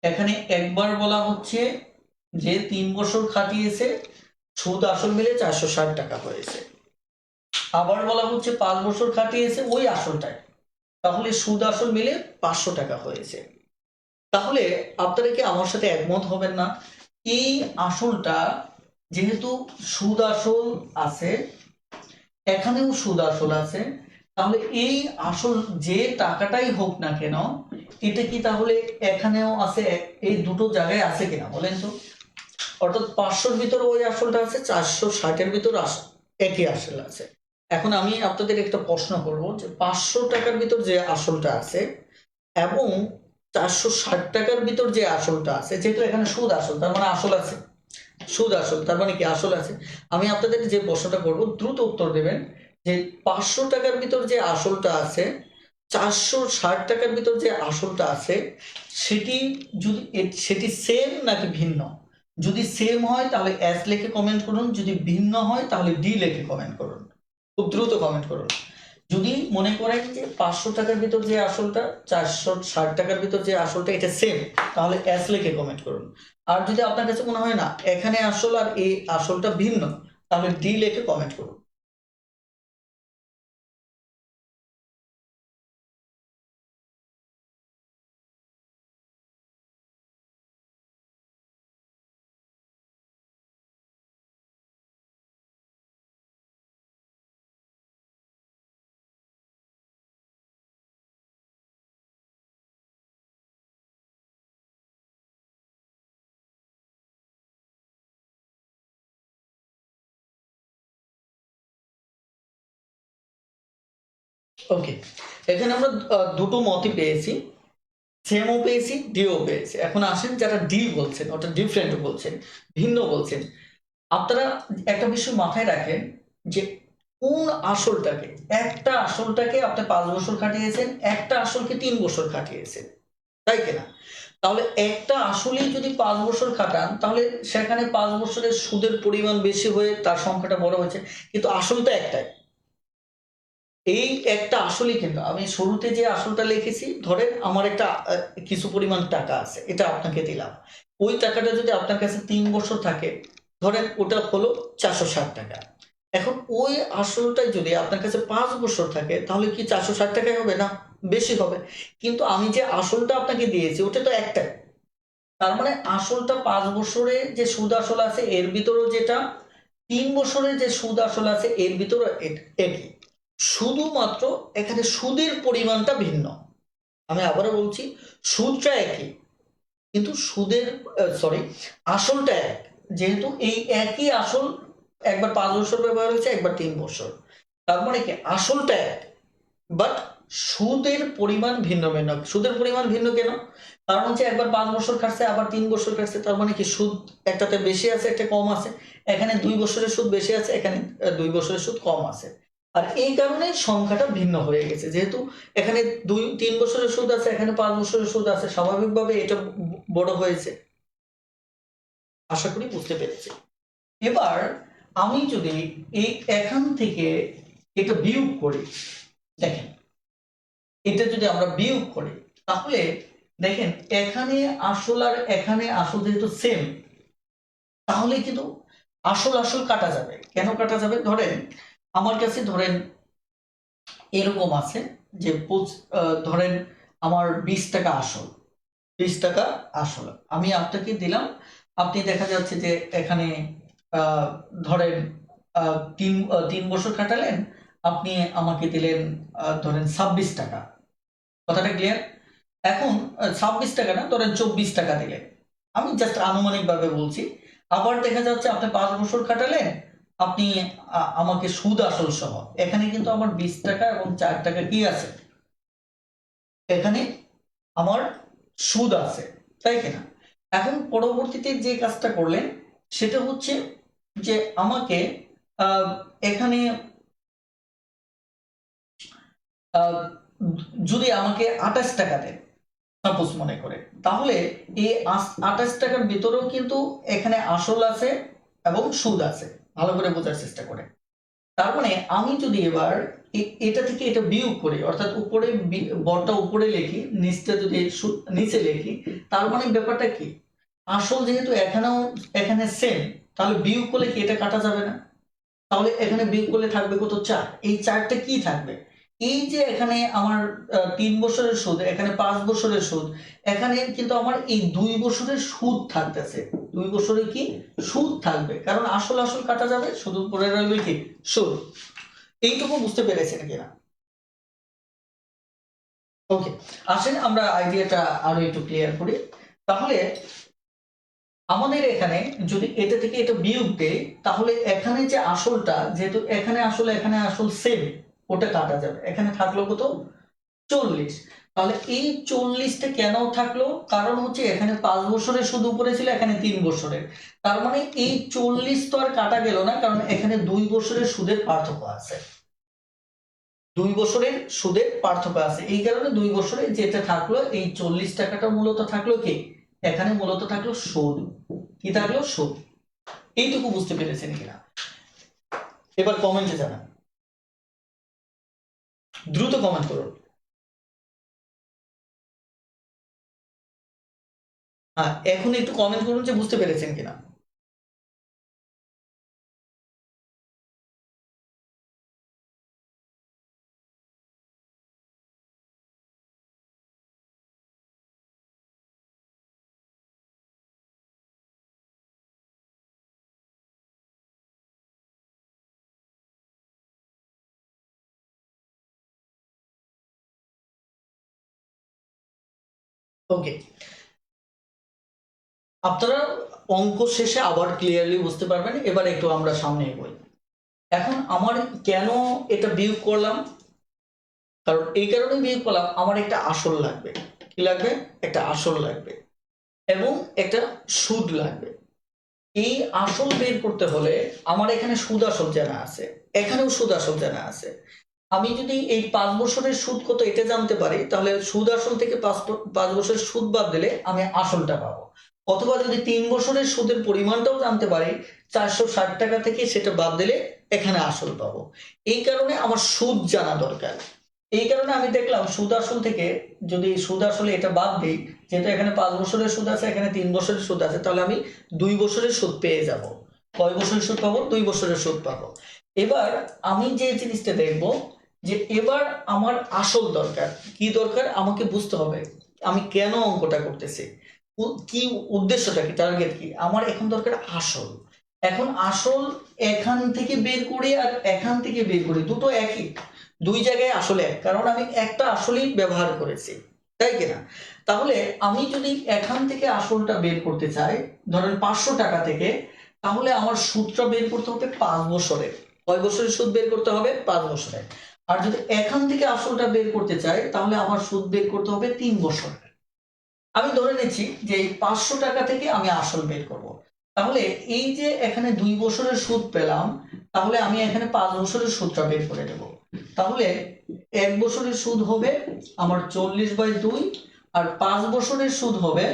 এখানে একবার বলা হচ্ছে যে 3 বছর খাটিয়েছে, সুদ আসল মিলে 460 টাকা হয়েছে। আবার বলা হচ্ছে 5 বছর খাটিয়েছে ওই আসলটাই, তাহলে সুদ আসল মিলে 500 টাকা হয়েছে। তাহলে আপনারা কি আমার সাথে একমত হবেন না? এই আসলটা যেহেতু সুদ আসল আছে, এখানেও সুদ আসল আছে, তাহলে এই আসল যে টাকাটাই হোক না কেন, এটা কি তাহলে এখানেও আছে, এই দুটো জায়গায় আছে কিনা বলেন তো? অর্থাৎ 500-র ভিতরে ওই আসলটা আছে, 460-এর ভিতর একই আসল আছে। এখন আমি আপনাদের একটা প্রশ্ন করব যে 500 টাকার ভিতর যে আসলটা আছে এবং 460 টাকার ভিতর যে আসলটা আছে, যেহেতু এখানে সুদ আসল তার মানে আসল আছে, সুদ আসল তার মানে কি আসল আছে। আমি আপনাদের যে প্রশ্নটা করব দ্রুত উত্তর দেবেন যে 500 টাকার ভিতর যে আসলটা আছে, 460 টাকার ভিতর যে আসলটা আছে, সেটি যদি সেটি সেম নাকি ভিন্ন। যদি সেম হয় তাহলে এস লিখে কমেন্ট করুন, যদি ভিন্ন হয় তাহলে ডি লিখে কমেন্ট করুন, খুব দ্রুত কমেন্ট করুন। যদি মনে করেন যে 500 টাকার ভিতর যে আসলটা, 460 টাকার ভিতর যে আসলটা এটা সেম, তাহলে এস লিখে কমেন্ট করুন। আর যদি আপনার কাছে মনে হয় না এখানে আসল আর এই আসলটা ভিন্ন, তাহলে ডি লিখে কমেন্ট করুন। ওকে, এখানে আমরা দুটো মতই পেয়েছি, সেমও পেয়েছি, ডিও পেয়েছি। এখন আসেন যারা ডি বলছেন, অর্থাৎ ডিফারেন্ট বলছেন, ভিন্ন বলছেন, আপনারা একটা বিষয় মাথায় রাখেন যে কোন আসলটাকে, একটা আসলটাকে আপনি 5 বছর খাটিয়েছেন, একটা আসলকে 3 বছর খাটিয়েছেন, তাই কিনা? তাহলে একটা আসলেই যদি 5 বছর খাটান তাহলে সেখানে 5 বছরের সুদের পরিমাণ বেশি হয়ে তার সংখ্যাটা বড় হয়েছে, কিন্তু আসলটা একটাই। এই একটা আসলই, কিন্তু আমি শুরুতে যে আসলটা লিখেছি, ধরেন আমার একটা কিছু পরিমাণ টাকা আছে, এটা আপনাকে দিলাম। ওই টাকাটা যদি আপনার কাছে 3 বছর থাকে, ধরেন ওটা হলো 460 টাকা। এখন ওই আসলটাই যদি আপনার কাছে 5 বছর থাকে তাহলে কি 460 টাকাই হবে? না, বেশি হবে। কিন্তু আমি যে আসলটা আপনাকে দিয়েছি ওটা তো একটাই। তার মানে আসলটা 5 বছরে যে সুদ আসল আছে এর ভিতরেও যেটা, 3 বছরে যে সুদ আসল আছে এর ভিতরে একই। শুধুমাত্র এখানে সুদের পরিমাণটা ভিন্ন। আমি আবারও বলছি, সুদটা একই, কিন্তু সুদের সরি আসলটা এক। যেহেতু এই একই আসল, একবার 5 বছর ব্যবহার হয়েছে, একবার 3 বছর। তার মানে কি আসলটা এক, বাট সুদের পরিমাণ ভিন্ন ভিন্ন। সুদের পরিমাণ ভিন্ন কেন? কারণ হচ্ছে একবার 5 বছর কাটছে, আবার 3 বছর কাটছে, তার মানে কি সুদ একটাতে বেশি আছে, একটা কম আছে। এখানে 2 বছরের সুদ বেশি আছে, এখানে 2 বছরের সুদ কম আছে। আর এই কারণে সংখ্যাটা ভিন্ন হয়ে গেছে। যেহেতু এখানে 3 বছরের সুদ আছে, এখানে 5 বছরের সুদ আছে, স্বাভাবিকভাবে এটা বড় হয়েছে। আশা করি বুঝতে পেরেছি। এবার আমি যদি এই এখান থেকে এটা বিয়োগ করি, দেখেন এটা যদি আমরা বিয়োগ করি তাহলে দেখেন এখানে আসল আর এখানে আসল যেহেতু সেম, তাহলে কিন্তু আসল আসল কাটা যাবে। কেন কাটা যাবে? ধরেন আমার কাছে ধরেন এরকম আছে যে ধরেন আমার 20 টাকা আসল, 20 টাকা আসল আমি আপনাকে দিলাম। আপনি দেখা যাচ্ছে যে এখানে ধরেন 3 বছর কাটালেন, আপনি আমাকে দিলেন ধরেন 26 টাকা। কথাটা ক্লিয়ার? এখন 26 টাকা না, ধরেন 24 টাকা দিলেন। আমি জাস্ট আনুমানিক ভাবে বলছি। আবার দেখা যাচ্ছে আপনি 5 বছর খাটালেন, আপনি আমাকে সুদ আসল সহ, এখানে কিন্তু আমার 20 টাকা এবং 4 টাকা কি আছে, এখানে আমার সুদ আছে, তাই কিনা? এখন পরবর্তীতে যে কাজটা করলেন সেটা হচ্ছে যে আমাকে আহ, এখানে আহ, যদি আমাকে 28 টাকা দেন সাপোজ মনে করে, তাহলে এই 28 টাকার ভিতরেও কিন্তু এখানে আসল আছে এবং সুদ আছে। ভালো করে বোঝার চেষ্টা করে। তার মানে আমি যদি এবার এটা থেকে এটা বিয়োগ করি, অর্থাৎ উপরে বড়টা উপরে লিখি, নিচটা যদি নিচে লিখি, তার মানে ব্যাপারটা কি, আসল যেহেতু এখানেও এখানে সেম, তাহলে বিয়োগ করলে কি এটা কাটা যাবে না? তাহলে এখানে বিয়োগ করলে থাকবে কত? 4। এই 4টা কি থাকবে? এই যে এখানে আমার 3 বছরের সুদ, এখানে 5 বছরের সুদ, এখানে কিন্তু আমার এই 2 বছরের সুদ থাকতেছে। 2 বছরের কি সুদ থাকবে, কারণ আসল আসল কাটা যাবে, শুধু পড়ে রইবে কি সুদ। এইটুকু বুঝতে পেরেছেন কিনা? ওকে, আসেন আমরা আইডিয়াটা আরো একটু ক্লিয়ার করি। তাহলে আমাদের এখানে যদি এটা থেকে এটা বিয়োগ দেই, তাহলে এখানে যে আসলটা, যেহেতু এখানে আসল সেম, ওটা কাটা যাবে। এখানে থাকলো কত? 40। তাহলে এই 40টা কেন থাকলো? কারণ হচ্ছে এখানে 5 বছরের সুদ উপরে ছিল, এখানে 3 বছরের। তার মানে এই 40 তো আর কাটা গেল না, কারণ এখানে 2 বছরের সুদের পার্থক্য আছে। 2 বছরের সুদের পার্থক্য আছে, এই কারণে 2 বছরে যেটা থাকলো এই 40 টাকাটা মূলত থাকলো কি, এখানে মূলত থাকলো সুদ। কি থাকলো? সুদ। এইটুকু বুঝতে পেরেছেন কিনা? এবার কমেন্টে জানান, দ্রুত কমেন্ট করুন। হ্যাঁ, এখন একটু কমেন্ট করুন যে বুঝতে পেরেছেন কিনা। ওকে, আপনারা অঙ্ক শেষে আবার ক্লিয়ারলি বুঝতে পারবেন। এবার একটু আমরা সামনে এগোই। এখন আমার কেন এটা বিয়োগ করলাম? কারণ এই কারণে বিয়োগ করলাম, আমার একটা আসল লাগবে। কি লাগবে? একটা আসল লাগবে এবং একটা সুদ লাগবে। এই আসল বের করতে হলে আমার এখানে সুদ আসল জানা আছে, এখানেও সুদ আসল জানা আছে। আমি যদি এই 5 বছরের সুদ কত এটা জানতে পারি, তাহলে সুদ আসল থেকে 5 বছরের সুদ বাদ দিলে আমি আসলটা পাবো। অথবা যদি 3 বছরের সুদের পরিমাণটাও জানতে পারি, 460 টাকা থেকে সেটা বাদ দিলে এখানে আসল পাবো। এই কারণে আমার সুদ জানা দরকার। এই কারণে আমি দেখলাম সুদ আসল থেকে যদি সুদ আসলে এটা বাদ দিই, যেহেতু এখানে 5 বছরের সুদ আছে, এখানে 3 বছরের সুদ আছে, তাহলে আমি 2 বছরের সুদ পেয়ে যাব। কয় বছরের সুদ পাবো? 2 বছরের সুদ পাবো। এবার আমি যে জিনিসটা দেখবো যে এবার আমার আসল দরকার। কি দরকার? আমাকে বুঝতে হবে আমি কেন অঙ্কটা করতেছি, কি উদ্দেশ্যটা কি, টার্গেট কি। আমার এখন দরকার আসল। এখন আসল এখান থেকে বের করি আর এখান থেকে বের করি, দুটো একই। দুই জায়গায় আসলে এক, কারণ আমি একটা আসলেই ব্যবহার করেছি, তাই কিনা? তাহলে আমি যদি এখান থেকে আসলটা বের করতে চাই, ধরেন 500 টাকা থেকে, তাহলে আমার সুদটা বের করতে হবে 5 বছরের। কয় বছরের সুদ বের করতে হবে? 5 বছরের। আর যদি এখান থেকে আসলটা বের করতে চাই, তাহলে আমার সুদ বের করতে হবে 3 বছর। আমি ধরে নিচ্ছি যে এই 500 টাকা থেকে আমি আসল বের করব। তাহলে এই যে এখানে 2 বছরের সুদ পেলাম, তাহলে আমি এখানে 5 বছরের সুদটা বের করে দেব। তাহলে 1 বছরের সুদ হবে আমার 40/2, আর 5 বছরের সুদ হবে,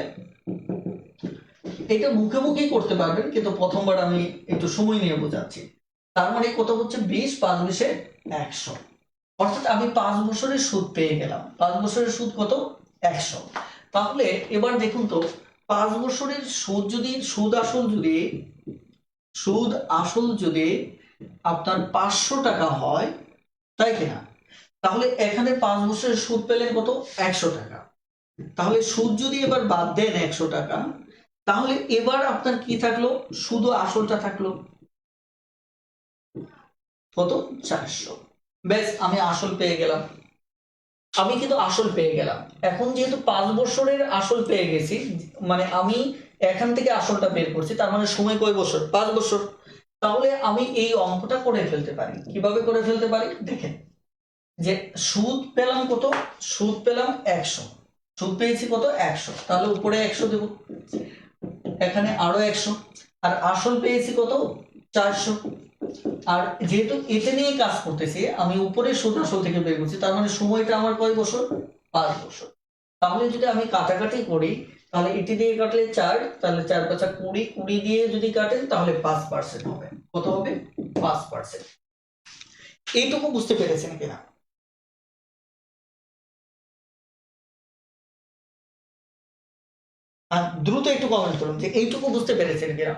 এটা মুখে মুখেই করতে পারবেন, কিন্তু প্রথমবার আমি একটু সময় নিয়ে বোঝাচ্ছি। তার মানে কত হচ্ছে? 20, 5 × 100। অর্থাৎ আমি 5 বছরের সুদ পেয়ে গেলাম। 5 বছরের সুদ কত? 100। তাহলে এবার দেখুন তো, 5 বছরের সুদ যদি সুদ আসল যদি আপনার 500 টাকা হয়, তাই কিনা? তাহলে এখানে 5 বছরের সুদ পেলেন কত? 100 টাকা। তাহলে সুদ যদি এবার বাদ দেন 100 টাকা, তাহলে এবার আপনার কি থাকলো? শুধু আসলটা থাকলো কত? 400। ব্যাস, আমি আসল পেয়ে গেলাম। আমি কিন্তু আসল পেয়ে গেলাম। এখন যেহেতু 5 বছরের আসল পেয়ে গেছি, মানে আমি এখান থেকে আসলটা বের করছি, তার মানে সময় কয় বছর? 5 বছর। তাহলে আমি এই অঙ্কটা করে ফেলতে পারি। কিভাবে করে ফেলতে পারি দেখেন, যে সুদ পেলাম কত? সুদ পেলাম 100। সুদ পেয়েছি কত? 100। তাহলে উপরে 100 দেব, এখানে আরো 100। আর আসল পেয়েছি কত? 400। আর যেহেতু এটা নিয়ে কাজ করতেছি, আমি উপরে সুদ আসল থেকে বের করছি, তার মানে সময়টা আমার কয় বছর? 5 বছর। তাহলে যদি আমি কাটাকাটি করি, তাহলে এটি দিয়ে কাটলে 4, তাহলে 4 × 5 = 20, 20 দিয়ে যদি কাটেন তাহলে 5% হবে। কত হবে? 5%। এইটুকু বুঝতে পেরেছেন কিনা? আর দ্রুত একটু কমেন্ট করুন যে এইটুকু বুঝতে পেরেছেন কিনা।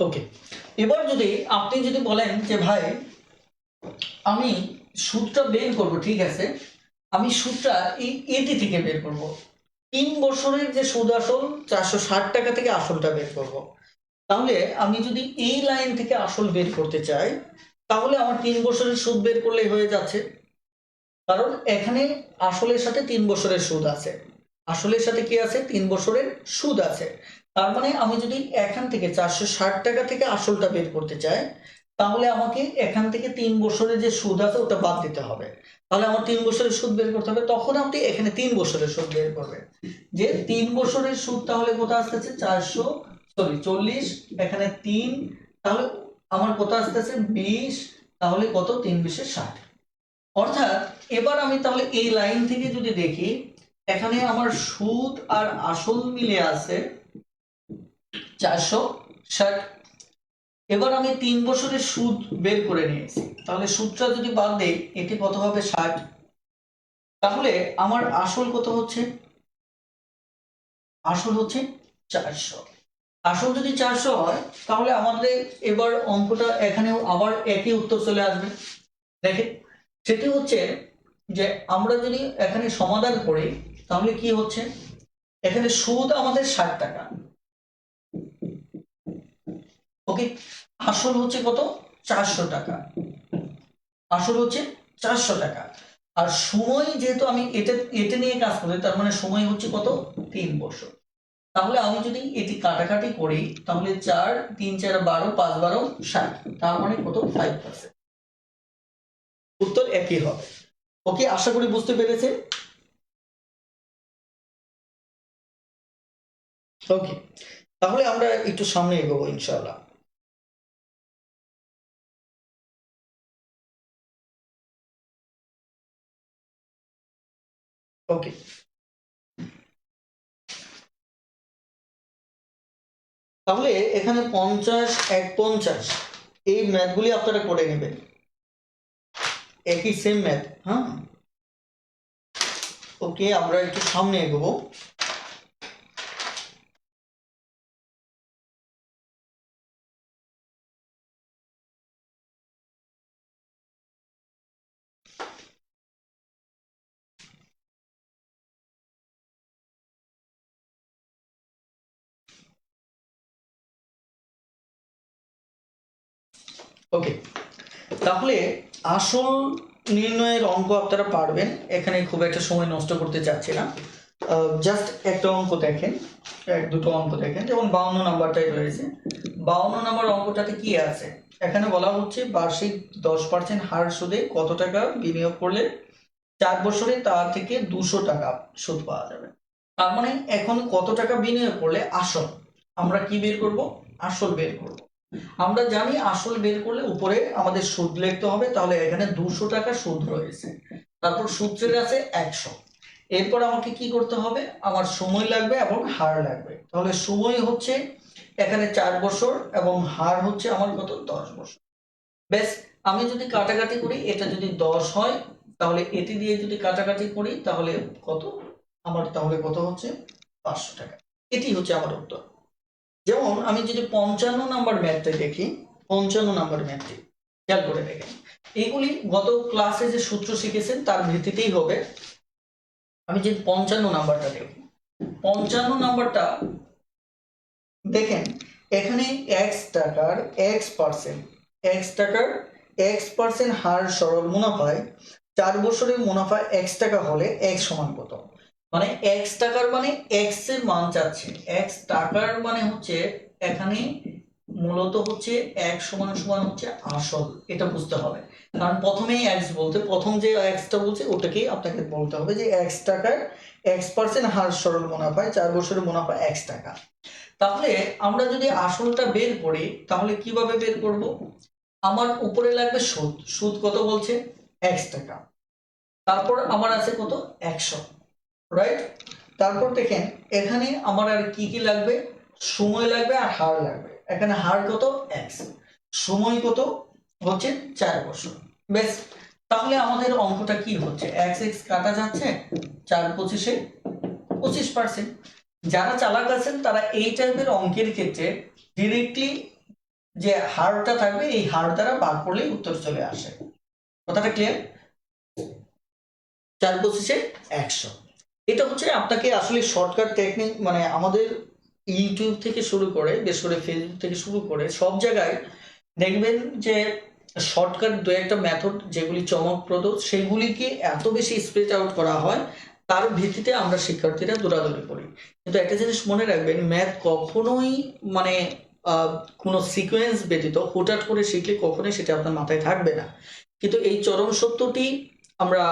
ওকে, এবার যদি আপনি যদি বলেন যে ভাই আমি সুদটা বের করব, ঠিক আছে, আমি সুদটা এই এটি থেকে বের করব। 3 বছরের যে সুদ আসল 460 টাকা থেকে আসলটা বের করব। তাহলে আমি যদি এই লাইন থেকে আসল বের করতে চাই, তাহলে আমার 3 বছরের সুদ বের করলেই হয়ে যাচ্ছে। কারণ এখানে আসলের সাথে 3 বছরের সুদ আছে, আসলের সাথে কি আছে? 3 বছরের সুদ আছে। তার মানে আমি যদি এখান থেকে 460 টাকা থেকে আসলটা বের করতে চাই, তাহলে আমাকে এখান থেকে 3 বছরের যে সুদ আছে ওটা বাদ দিতে হবে। তাহলে আমার 3 বছরের সুদ বের করতে হবে, তখন আপনি এখানে 3 বছরের সুদ বের করবেন। যে 3 বছরের সুদ তাহলে কত আসতেছে? 40, এখানে 3, তাহলে আমার কত আসতেছে? 20। তাহলে কত? 3 × 20 = 60। অর্থাৎ এবার আমি তাহলে এই লাইন থেকে যদি দেখি, এখানে আমার সুদ আর আসল মিলে আছে 460। এবার আমি 3 বছরের সুদ বের করে নিয়েছি, তাহলে সুদটা যদি বাদ দেই, এটি কত হবে? 60। তাহলে আমার আসল কত হচ্ছে? আসল হচ্ছে 400। আসল যদি 400 হয়, তাহলে আমাদের এবার অঙ্কটা এখানেও আবার একই উত্তর চলে আসবে। দেখেন, সেটি হচ্ছে যে আমরা যদি এখানে সমাধান করি, তাহলে কি হচ্ছে? এখানে সুদ আমাদের 60 টাকা, ওকে। আসল হচ্ছে কত? 400 টাকা। আসল হচ্ছে 400 টাকা। আর সময় যেহেতু আমি এটা এটা নিয়ে কাজ করি, তার মানে সময় হচ্ছে কত, 3 বছর। তাহলে আমি যদি এটি কাটাকাটি করি তাহলে 4 3 4 12 5 12 60, তার মানে কত, 5%। উত্তর একই হবে। ওকে, আশা করি বুঝতে পেরেছে। ওকে, তাহলে আমরা একটু সামনে এগোবো ইনশাআল্লাহ। ওকে, তাহলে এখানে 50 1 50 এই ম্যাথগুলি আপনারা করে নেবেন, একই সেম ম্যাথ। হ্যাঁ, ওকে, আমরা একটু সামনে এগোবো। ওকে, তাহলে আসল নির্ণয়ের অঙ্ক আপনারা পারবেন, এখানে খুব একটা সময় নষ্ট করতে চাচ্ছি না। জাস্ট একটা অঙ্ক দেখেন, এক দুটো অঙ্ক দেখেন, যেমন 52 নাম্বারটাই রয়েছে। 52 নাম্বার অঙ্কটাতে কি আছে, এখানে বলা হচ্ছে বার্ষিক 10% হার সুদে কত টাকা বিনিয়োগ করলে 4 বছরে তা থেকে 200 টাকা সুদ পাওয়া যাবে। তার মানে এখন কত টাকা বিনিয়োগ করলে আসল, আমরা কি বের করব, আসল বের করব। আমরা জানি আসল বের করলে উপরে আমাদের সুদ লিখতে হবে, তাহলে এখানে 200 টাকা সুদ রয়েছে, তারপর সূত্রের আছে 100। এরপর আমাকে কি করতে হবে, আমার সময় লাগবে এবং হার লাগবে। তাহলে সময় হচ্ছে এখানে 4 বছর এবং হার হচ্ছে আমার কত, 10 বছর। বেশ, আমি যদি কাটাকাটি করি, এটা যদি 10 হয় তাহলে এটি দিয়ে যদি কাটাকাটি করি তাহলে কত, আমার তাহলে কত হচ্ছে, 500 টাকা। এটি হচ্ছে আমার উত্তর। যেমন আমি যদি 55 নাম্বার ম্যাথটা দেখি, 55 নাম্বার ম্যাথটি খেয়াল করে দেখেন, এগুলি গত ক্লাসে যে সূত্র শিখেছেন তার ভিত্তিতেই হবে। আমি যদি 55 নাম্বারটা দেখি, 55 নাম্বারটা দেখেন, এখানে x টাকার হার সরল মুনাফায় 4 বছরের মুনাফা x টাকা হলে x সমান কত। মানে x টাকার মানে x এর মান চাচ্ছে, x টাকার মানে হচ্ছে এখানে মূলত হচ্ছে x সমান সমান হচ্ছে আসল, এটা বুঝতে হবে। কারণ প্রথমেই x বলতে, প্রথম যে x টা বলছে ওটাকেই আপনাকে বলতে হবে যে x টাকার x% হার সরল মুনাফায় 4 বছরের মুনাফা x টাকা। তাহলে আমরা যদি আসলটা বের করি তাহলে কিভাবে বের করব, আমার উপরে লাগবে সুদ, সুদ কত বলছে, x টাকা, তারপর আমার আছে কত, 100, রাইট। তারপর দেখেন এখানে আমার আর কি কি লাগবে, সময় লাগবে আর হার লাগবে। এখানে হার কত, x, সময় কত হচ্ছে 4 বছর। বেশ, তাহলে আমাদের অঙ্কটা কি হচ্ছে, x x কাটা যাচ্ছে, 4 25 25%। যারা চালাক আছেন তারা এই টাইপের অঙ্কের ক্ষেত্রে ডিরেক্টলি যে হারটা থাকবে এই হার দ্বারা ভাগ করলেই উত্তর চলে আসে। কথাটা ক্লিয়ার, 4 25 100। এটা হচ্ছে আপনাকে আসলে শর্টকাট টেকনিক, মানে আমাদের ইউটিউব থেকে শুরু করে, বেশ করে ফেসবুক থেকে শুরু করে সব জায়গায় দেখবেন যে শর্টকাট দু একটা মেথড যেগুলি চমকপ্রদ সেগুলিকে এত বেশি স্প্রেড আউট করা হয়, তার ভিত্তিতে আমরা শিক্ষার্থীরা দৌড়াদৌড়ি করি। কিন্তু একটা জিনিস মনে রাখবেন, ম্যাথ কখনোই মানে কোনো সিকোয়েন্স ব্যতীত হুটহাট করে শিখলে কখনোই সেটা আপনার মাথায় থাকবে না। কিন্তু এই চরম সত্যটি আমরা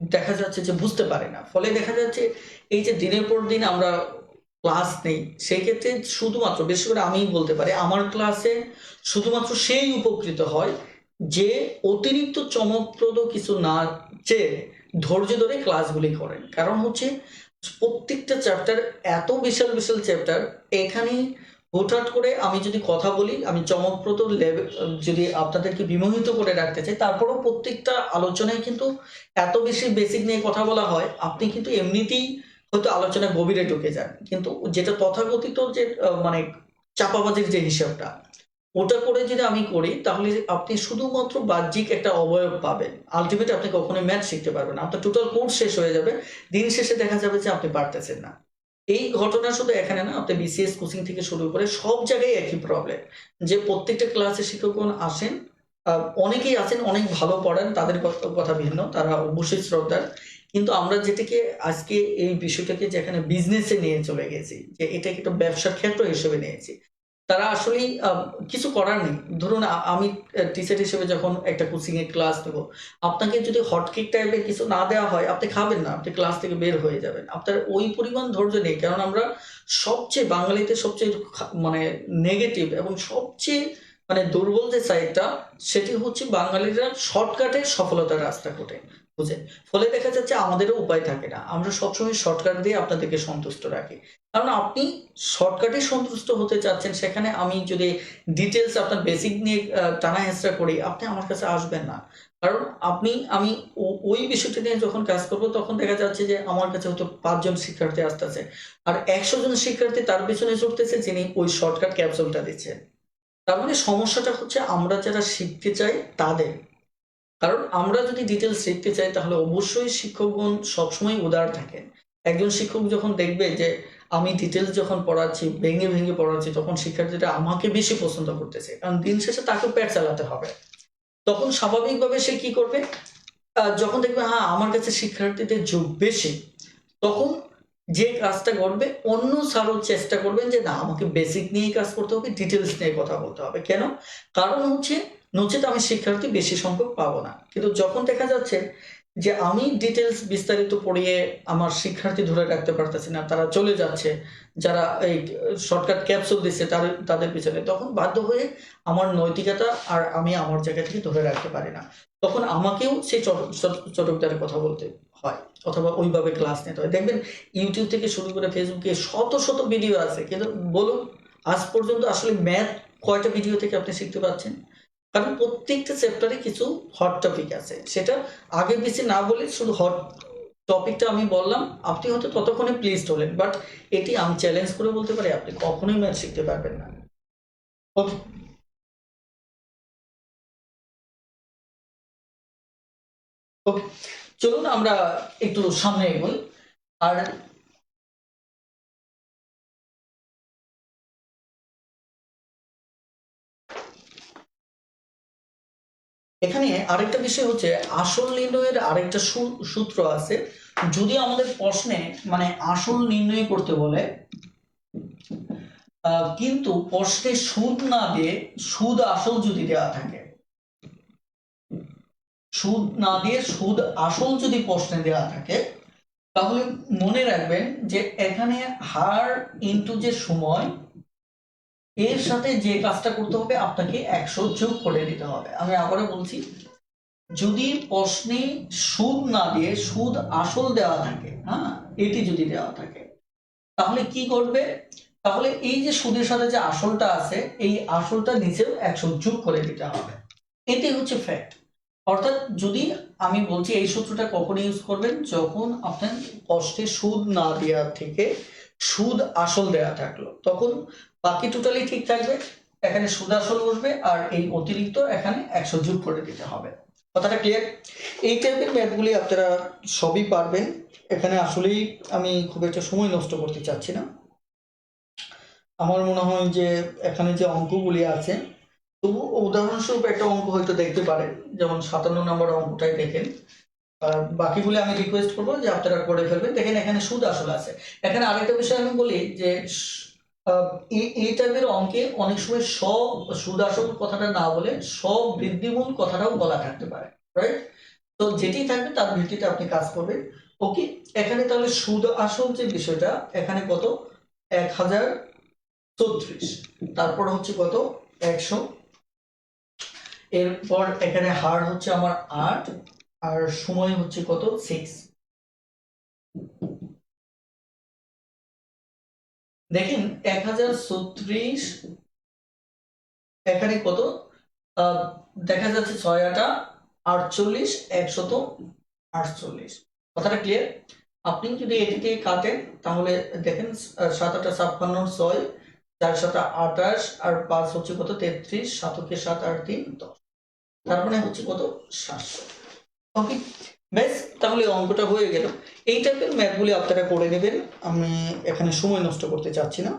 দেখা যাচ্ছে যে বুঝতে পারে না, ফলে দেখা যাচ্ছে এই যে দিনের পর দিন আমরা ক্লাস নেই, সেই ক্ষেত্রে শুধুমাত্র, বিশেষ করে আমি বলতে পারি আমার ক্লাসে শুধুমাত্র সেই উপকৃত হয় যে অতিরিক্ত চমকপ্রদ কিছু না চেয়ে ধৈর্য ধরে ক্লাসগুলি করেন। কারণ হচ্ছে প্রত্যেকটা চ্যাপ্টার এত বিশাল বিশাল চ্যাপ্টার, এখানে হুটহাট করে আমি যদি কথা বলি, আমি চমকপ্রদ লেভেল যদি আপনাদেরকে বিমোহিত করে রাখতে চাই, তারপরেও প্রত্যেকটা আলোচনায় কিন্তু এত বেশি বেসিক নিয়ে কথা বলা হয়, আপনি কিন্তু এমনিতেই হয়তো আলোচনা গভীরে ঢুকে যান, কিন্তু যেটা তথাকথিত যে মানে চাপাবাজির যে হিসাবটা, ওটা করে যদি আমি করি তাহলে আপনি শুধুমাত্র বাহ্যিক একটা অবয়ব পাবেন, আলটিমেট আপনি কখনোই ম্যাথ শিখতে পারবেন না, আপনার টোটাল কোর্স শেষ হয়ে যাবে, দিন শেষে দেখা যাবে যে আপনি পারতেছেন না। এই ঘটনা শুধু এখানে না, আপনি বিসিএস কোচিং থেকে শুরু করে সব জায়গায় একই প্রবলেম, যে প্রত্যেকটা ক্লাসে শিক্ষকগণ আসেন, অনেকেই আছেন অনেক ভালো পড়েন, তাদের কথা ভিন্ন, তারা অবশ্যই শ্রদ্ধার। কিন্তু আমরা যেটাকে আজকে এই বিষয়টাকে যেখানে বিজনেসে নিয়ে চলে গেছি, যে এটাকে একটা ব্যবসার ক্ষেত্র হিসেবে নিয়েছি, তারা আসলেই কিছু করার নেই। ধরুন আমি টিচার হিসেবে যখন একটা কোচিং এর ক্লাস নেব, আপনাকে যদি হটকেক টাইপের কিছু না দেওয়া হয়, আপনি খাবেন না, আপনি ক্লাস থেকে বের হয়ে যাবেন। আপনার ওই পরিমাণ ধৈর্য নেই, কারণ আমরা সবচেয়ে বাঙালিতে সবচেয়ে মানে নেগেটিভ এবং সবচেয়ে মানে দুর্বল যে সাইডটা, সেটি হচ্ছে বাঙালিরা শর্টকাটে সফলতার রাস্তা খুঁজে। ফলে দেখা যাচ্ছে আমাদেরও উপায় থাকে না, আমরা সবসময় শর্টকাট দিয়ে আপনাদেরকে সন্তুষ্ট রাখি। কারণ আপনি শর্টকাটে সন্তুষ্ট হতে চাচ্ছেন, সেখানে আমি যদি ডিটেলস আপনার বেসিক নিয়ে টানা হেঁচড়া করি, আপনি আমার কাছে আসবেন না। কারণ আমি ওই বিষয়টা নিয়ে যখন কাজ করব, তখন দেখা যাচ্ছে যে আমার কাছে হয়তো 5 জন শিক্ষার্থী আসতেছে, আর 100 জন শিক্ষার্থী তার পেছনে ছুটতেছে যিনি ওই শর্টকাট ক্যাপসুলটা দিচ্ছেন। তার মানে সমস্যাটা হচ্ছে আমরা যারা শিখতে চাই তাদের। কারণ আমরা যদি ডিটেলস শিখতে চাই, তাহলে অবশ্যই শিক্ষকগণ সবসময় উদার থাকেন। একজন শিক্ষক যখন দেখবে যে আমি ডিটেলস যখন পড়াচ্ছি, ভেঙে ভেঙে পড়াচ্ছি, তখন শিক্ষার্থীরা আমাকে বেশি পছন্দ করতেছে, কারণ দিন শেষে তাকেও পেট চালাতে হবে। তখন স্বাভাবিকভাবে সে কি করবে, যখন দেখবে হ্যাঁ আমার কাছে শিক্ষার্থীদের যোগ বেশি, তখন যে কাজটা করবে, অন্য স্যারও চেষ্টা করবেন যে না আমাকে বেসিক নিয়েই কাজ করতে হবে, ডিটেলস নিয়ে কথা বলতে হবে। কেন? কারণ হচ্ছে নচেত আমি শিক্ষার্থী বেশি সংখ্যক পাবো না। কিন্তু যখন দেখা যাচ্ছে যে আমি ডিটেলস বিস্তারিত পড়িয়ে আমার শিক্ষার্থী ধরে রাখতে পারতেছি না, তারা চলে যাচ্ছে, যারা এই শর্টকাট ক্যাপসুল দিচ্ছে তাদের পিছনে, তখন বাধ্য হয়ে আমার নৈতিকতা আর আমি আমার জায়গা থেকে ধরে রাখতে পারি না। তখন আমাকেও সেই চটকদারের কথা বলতে হয়, অথবা ওইভাবে ক্লাস নিতে হয়। দেখবেন ইউটিউব থেকে শুরু করে ফেসবুকে শত শত ভিডিও আছে, কিন্তু বলুন আজ পর্যন্ত আসলে ম্যাথ কয়টা ভিডিও থেকে আপনি শিখতে পাচ্ছেন? কারণ প্রত্যেকটা চ্যাপ্টারে কিছু হট টপিক আছে, সেটা আগে পিছিয়ে না বলে শুধু হট টপিকটা আমি বললাম, আপনি হয়তো ততক্ষণে প্লিজড হলেন, বাট এটি আমি চ্যালেঞ্জ করে বলতে পারি আপনি কখনোই ম্যাথ শিখতে পারবেন না। ওকে, ওকে, চলুন আমরা একটু সামনে এগোই। আর এখানে আরেকটা বিষয় হচ্ছে, আসল নির্ণয়ের আরেকটা সূত্র আছে। যদি আমাদের প্রশ্নে মানে আসল নির্ণয় করতে বলে, কিন্তু প্রশ্নে সুদ না দিয়ে সুদ আসল যদি দেওয়া থাকে, সুদ না দিয়ে সুদ আসল যদি প্রশ্নে দেওয়া থাকে, তাহলে মনে রাখবেন যে এখানে হার ইনটু যে সময়, এর সাথে যে কাজটা করতে হবে আপনাকে 100 যোগ করে দিতে হবে। আমি আবারও বলছি, যদি প্রশ্নে সুদ না দিয়ে সুদ আসল দেওয়া থাকে, হ্যাঁ, এটি যদি দেওয়া থাকে, তাহলে কি করবে, তাহলে এই যে সুদের সাথে যে আসলটা আছে, এই আসলটা নিচেও 100 যোগ করে দিতে হবে। এটি হচ্ছে ফ্যাক্ট। অর্থাৎ যদি আমি বলছি, এই সূত্রটা কখন ইউজ করবেন, যখন আপনার প্রশ্নে সুদ না দেওয়া থেকে সুদ আসল দেওয়া থাকলো, তখন বাকি টোটালি ঠিক থাকবে, এখানে সুদ আসল বসবে, আর এই অতিরিক্ত এখানে 100 যোগ করে দিতে হবে। কথাটা ক্লিয়ার? এই টাইপের ম্যাথগুলি আপনারা সবই পারবেন। এখানে আসলেই আমি খুব একটা সময় নষ্ট করতে চাচ্ছি না। আমার মনে হয় যে এখানে যে অঙ্কগুলি আছে, তবু উদাহরণস্বরূপ একটা অঙ্ক হয়তো দেখতে পারেন, যেমন 57 নম্বর অঙ্কটাই দেখেন। বাকিগুলি আমি রিকোয়েস্ট করবো যে আপনারা করে ফেলবেন। দেখেন এখানে সুদ আসল আছে। এখানে আরেকটা বিষয় আমি বলি যে এই টাইপের অঙ্কে অনেক সময় সব সুদ আসল কথাটা না বলে সব বৃদ্ধিমূল কথাটাও বলা থাকতে পারে, রাইট? তো যেটি থাকবে তার ভিত্তিতে আপনি কাজ করবেন। ওকে, এখানে তাহলে সুদ আসল যে বিষয়টা, এখানে কত, 1034, তারপর হচ্ছে কত, 100, এরপর এখানে হার হচ্ছে আমার 8, আর সময় হচ্ছে কত, 6। দেখেন 1034, এখানে কত, দেখা যাচ্ছে 6 8 48, 148। কথাটা ক্লিয়ার? আপনি যদি এটিকে কাটেন, তাহলে দেখেন 7 8 56, 6 4 7 28, আর 5 হচ্ছে কত, 33, 7 কে 7 আর 3 10, তার মানে হচ্ছে কত, 700। ওকে, বেশ, তাহলে অঙ্কটা হয়ে গেল। এই টাইপের ম্যাথগুলি আপনারা করে নেবেন, আমি এখানে সময় নষ্ট করতে চাচ্ছি না।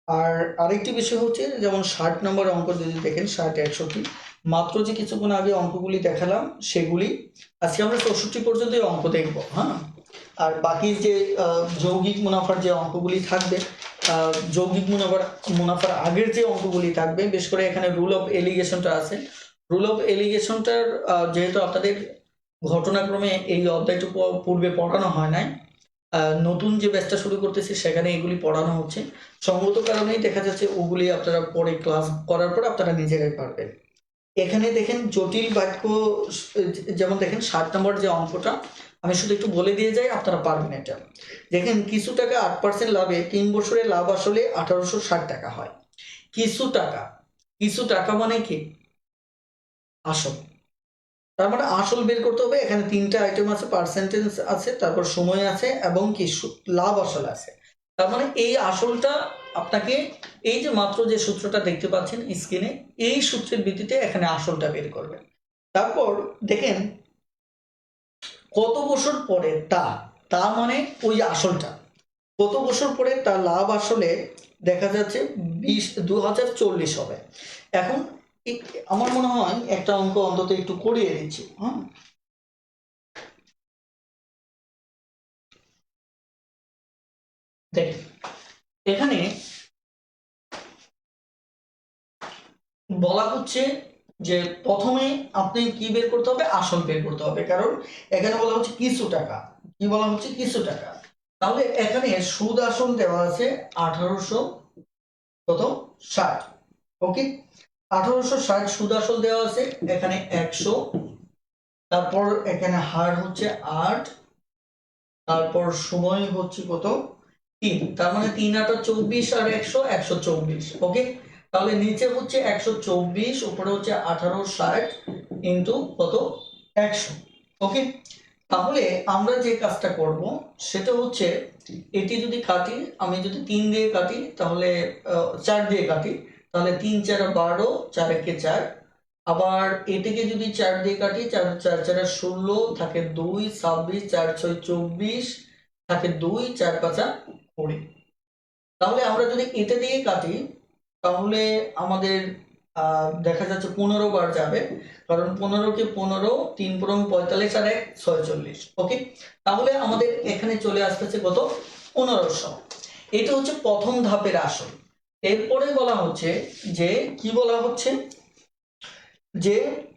আর আরেকটি বিষয় হচ্ছে, যেমন 60 নম্বর অঙ্ক যদি দেখেন, 60 61, মাত্র যে কিছুক্ষণ আগে অঙ্কগুলি দেখালাম সেগুলি আজকে আমরা 64 পর্যন্ত অঙ্ক দেখব। হ্যাঁ, আর বাকি যে যৌগিক মুনাফার যে অঙ্কগুলি থাকবে, যৌগিক মুনাফার আগের যে অঙ্কগুলি থাকবে, বেশ করে এখানে রুল অফ এলিগেশনটা আছে। রুল অফ এলিগেশনটার যেহেতু আপনাদের ঘটনাক্রমে এই অধ্যায়টুকু পূর্বে পড়ানো হয় নাই, নতুন যে ব্যাচটা শুরু করতেছি সেখানে এগুলি পড়ানো হচ্ছে, সঙ্গত কারণেই দেখা যাচ্ছে ওগুলি আপনারা পরে ক্লাস করার পর আপনারা নিজেরাই পারবেন। এখানে দেখেন জটিল বাক্য, যেমন দেখেন 7 নম্বর যে অঙ্কটা, আমি শুধু একটু বলে দিয়ে যাই, আপনারা পারবেন এটা। দেখেন কিছু টাকা 8% লাভে 3 বছরে লাভ আসলে 1860 টাকা হয়। কিছু টাকা মানে কি? আসল। তার মানে আসল বের করতে হবে। এখানে 3টা আইটেম আছে, পার্সেন্টেজ আছে, তারপর সময় আছে এবং কি লাভ আসল আছে। তার মানে এই আসলটা আপনাকে এই যে মাত্র যে সূত্রটা দেখতে পাচ্ছেন স্ক্রিনে, এই সূত্রের ভিত্তিতে এখানে আসলটা বের করবে। তারপর দেখেন কত বছর পরে তা মানে ওই আসলটা কত বছর পরে তার লাভ আসলে দেখা যাচ্ছে 2040 হবে। এখন আমার মনে হয় একটা অঙ্ক অন্তত একটু করিয়ে দিচ্ছি। হ্যাঁ, দেখেন এখানে বলা হচ্ছে যে প্রথমে আপনি কি বের করতে হবে? আসল বের করতে হবে, কারণ এখানে বলা হচ্ছে কিছু টাকা। কি বলা হচ্ছে? কিছু টাকা। তাহলে এখানে সুদ আসল দেওয়া আছে 1860। ওকে, 1860 সুদ আসল দেওয়া আছে, এখানে 100, তারপর এখানে হার হচ্ছে 8, তারপর সময় হচ্ছে কত? 3। তার মানে 3 8 24 আর 100 124। ওকে, তাহলে নিচে হচ্ছে 124, উপরে হচ্ছে 1860 ইন্টু কত? 100। ওকে, তাহলে আমরা যে কাজটা করব সেটা হচ্ছে এটি যদি কাটি, আমি যদি 3 দিয়ে কাটি তাহলে 4 দিয়ে কাটি, তাহলে 3 4 12, 4 একে 4। আবার এটিকে যদি 4 দিয়ে কাটি, 4 4 4 16 থাকে 2, 26, 4 6 24 থাকে 2, 4 5 20। তাহলে আমরা যদি এটা দিয়ে কাটি তাহলে আমাদের দেখা যাচ্ছে 15 বার যাবে, কারণ 15 কে 15, 3 15 45 আর 1 46। ওকে, তাহলে আমাদের এখানে চলে আসতেছে কত? 1500। এটা হচ্ছে প্রথম ধাপের আসল। এরপরে বলা হচ্ছে যে কি বলা হচ্ছে যে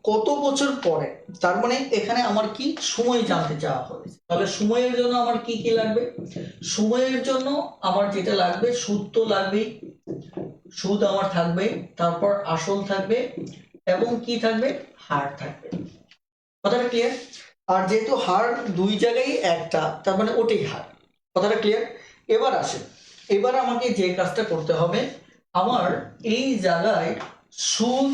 কত বছর পরে, তার মানে এখানে আমার কি সময় জানতে চাওয়া হয়েছে। তাহলে সময়ের জন্য আমার কি কি লাগবে? সময়ের জন্য আমার যেটা লাগবে, সুদ তো লাগবেই, সুদ আমার থাকবে, তারপর আসল থাকবে এবং কি থাকবে? হার থাকবে। কথাটা ক্লিয়ার? আর যেহেতু হার দুই জায়গায় একটা, তার মানে ওটাই হার। কথাটা ক্লিয়ার? এবার আসে, এবার আমাকে যে কাজটা করতে হবে, আমার এই জায়গায় সুদ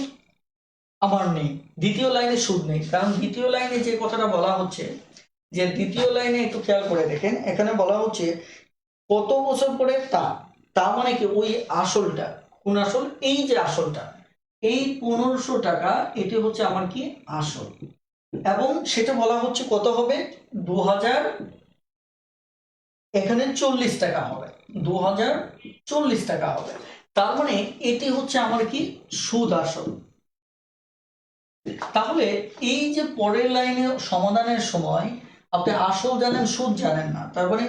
আমার নেই, দ্বিতীয় লাইনে সুদ নেই, কারণ দ্বিতীয় লাইনে যে কথাটা বলা হচ্ছে, যে দ্বিতীয় লাইনে একটু খেয়াল করে দেখেন, এখানে বলা হচ্ছে কত বছর পরে তা মানে কি? ওই আসলটা। কোন আসল? এই যে আসলটা, এই 1500 টাকা, এটি হচ্ছে আমার কি? আসল। এবং সেটা বলা হচ্ছে কত হবে? 2000, এখানে 40 টাকা হবে, 2040 টাকা হবে। তার মানে এটি হচ্ছে আমার কি? সুদ আসল। তাহলে এই যে পরের লাইনে সমাধানের সময় আপনি আসল জানেন, সুদ জানেন না, তার মানে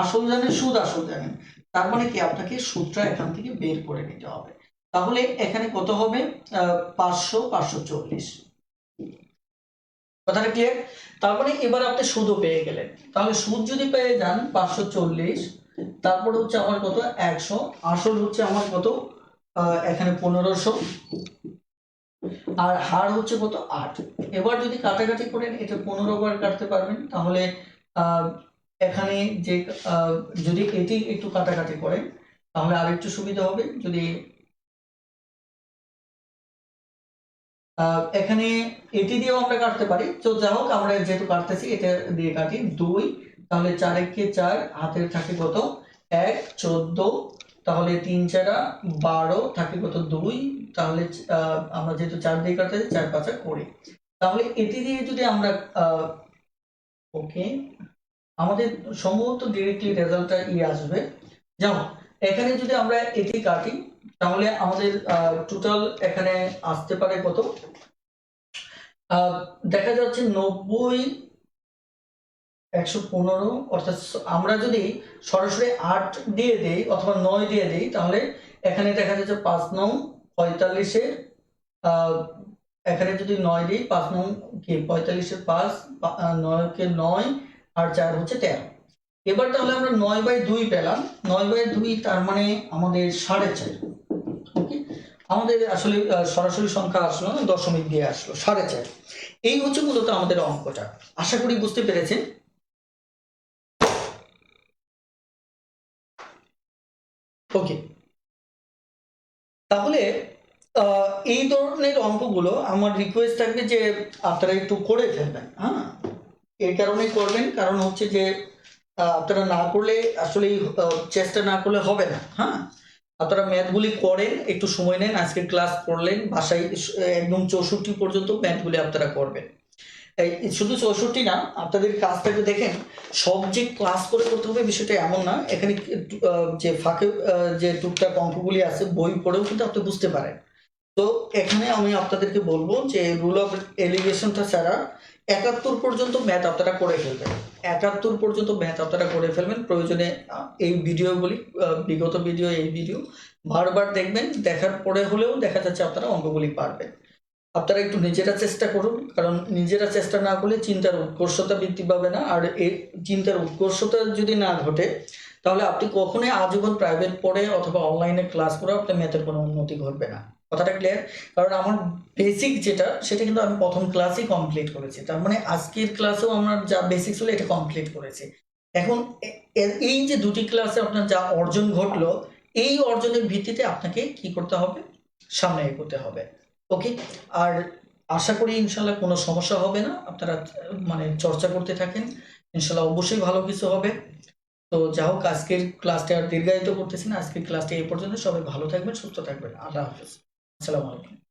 আসল জানেন, সুদ আসল জানেন, তার মানে কি? আপনাকে সূত্রটা এখান থেকে বের করে নিতে হবে। তাহলে এখানে কত হবে? 500 540। কথাটা ক্লিয়ার? তার মানে এবার আপনি সুদও পেয়ে গেলেন। তাহলে সুদ যদি পেয়ে যান 540, তারপর হচ্ছে আমার কত? 100, আসল হচ্ছে আমার কত? এখানে 1500, আর হার হচ্ছে কত? 8। এবার যদি কাটাকাটি করেন, এটা 15 বার কাটতে পারবেন, তাহলে এখানে যে যদি এটি একটু কাটাকাটি করেন তাহলে আরেকটু সুবিধা হবে। যদি এখানে এটি দিয়েও আমরা কাটতে পারি, তো যাই হোক, আমরা যেহেতু কাটতেছি এটা দিয়ে কাটি। 2, তাহলে 4 একে 4, হাতের থাকে কত? 1 14, তাহলে 3 4 12 থাকে কত? 2, তাহলে আমরা যেহেতু 4 দিয়ে কাটতেছি, 4 5 20। তাহলে এটি দিয়ে যদি আমরা ওকে, আমাদের সম্ভবত ডিরেক্টলি রেজাল্টটা আসবে। যেমন এখানে যদি আমরা এটি কাটি তাহলে আমাদের টোটাল এখানে আসতে পারে কত? দেখা যাচ্ছে 90 115, অর্থাৎ আমরা যদি সরাসরি 8 দিয়ে দেই অথবা 9 দিয়ে দেই, তাহলে এখানে দেখা যাচ্ছে 5 নং 45-এর, এখানে যদি 9 দিই, 5 নং কি 45-এর 5, 9 কে 9 আর 4 হচ্ছে 13। এবার তাহলে আমরা 9/2 পেলাম। 9/2 তার মানে আমাদের 4.5। ওকে, আমাদের আসলে সরাসরি সংখ্যা আসলো না, দশমিক দিয়ে আসলো 4.5। এই হচ্ছে মূলত আমাদের অঙ্কটা। আশা করি বুঝতে পেরেছেন। ওকে, তাহলে এই ধরনের অঙ্কগুলো আমার রিকোয়েস্ট থাকবে যে আপনারা একটু করে ফেলবেন। হ্যাঁ, এই কারণেই করবেন, কারণ হচ্ছে যে আপনারা না করলে আসলে চেষ্টা না করলে হবে না। হ্যাঁ, আপনারা ম্যাথগুলি করেন, একটু সময় নেন, আজকে ক্লাস করলেন, বাসায় একদম 64 পর্যন্ত ম্যাথগুলি আপনারা করবেন। এই শুধু 64 না, আপনাদের কাজটাকে দেখেন, সব যে ক্লাস করে করতে হবে বিষয়টা এমন না। এখানে যে ফাঁকে যে টুকটাক অঙ্কগুলি আছে বই পড়েও কিন্তু আপনি বুঝতে পারেন। তো এখানে আমি আপনাদেরকে বলবো যে রুল অফ এলিগেশনটা ছাড়া 71 পর্যন্ত ম্যাথ আপনারা করে ফেলবেন। 71 পর্যন্ত ম্যাথ আপনারা করে ফেলবেন। প্রয়োজনে এই ভিডিওগুলি, বিগত ভিডিও, এই ভিডিও বারবার দেখবেন, দেখার পরে হলেও দেখা যাচ্ছে আপনারা অঙ্কগুলি পারবেন। আপনারা একটু নিজেরা চেষ্টা করুন, কারণ নিজেরা চেষ্টা না করলে চিন্তার উৎকর্ষতা বৃদ্ধি পাবে না। আর এই চিন্তার উৎকর্ষতা যদি না ঘটে, তাহলে আপনি কখনোই আজীবন প্রাইভেট পড়ে অথবা অনলাইনে ক্লাস করে আপনার ম্যাথের কোনো উন্নতি ঘটবে না। কথাটা ক্লিয়ার? কারণ আমার বেসিক যেটা, সেটা কিন্তু আমি প্রথম ক্লাসেই কমপ্লিট করেছি। তার মানে আজকের ক্লাসেও আমার যা বেসিক ছিল এটা কমপ্লিট করেছি। এখন এই যে দুটি ক্লাসে আপনার যা অর্জন ঘটলো, এই অর্জনের ভিত্তিতে আপনাকে কি করতে হবে? সামনে এগোতে হবে। ওকে, আর আশা করি ইনশাল্লাহ কোনো সমস্যা হবে না। আপনারা মানে চর্চা করতে থাকেন, ইনশাল্লাহ অবশ্যই ভালো কিছু হবে। তো যা হোক, আজকের ক্লাসটা আর দীর্ঘায়িত করতেছি না, আজকের ক্লাসটা এই পর্যন্ত। সবাই ভালো থাকবেন, সুস্থ থাকবেন। আল্লাহ হাফেজ, আসসালামু আলাইকুম।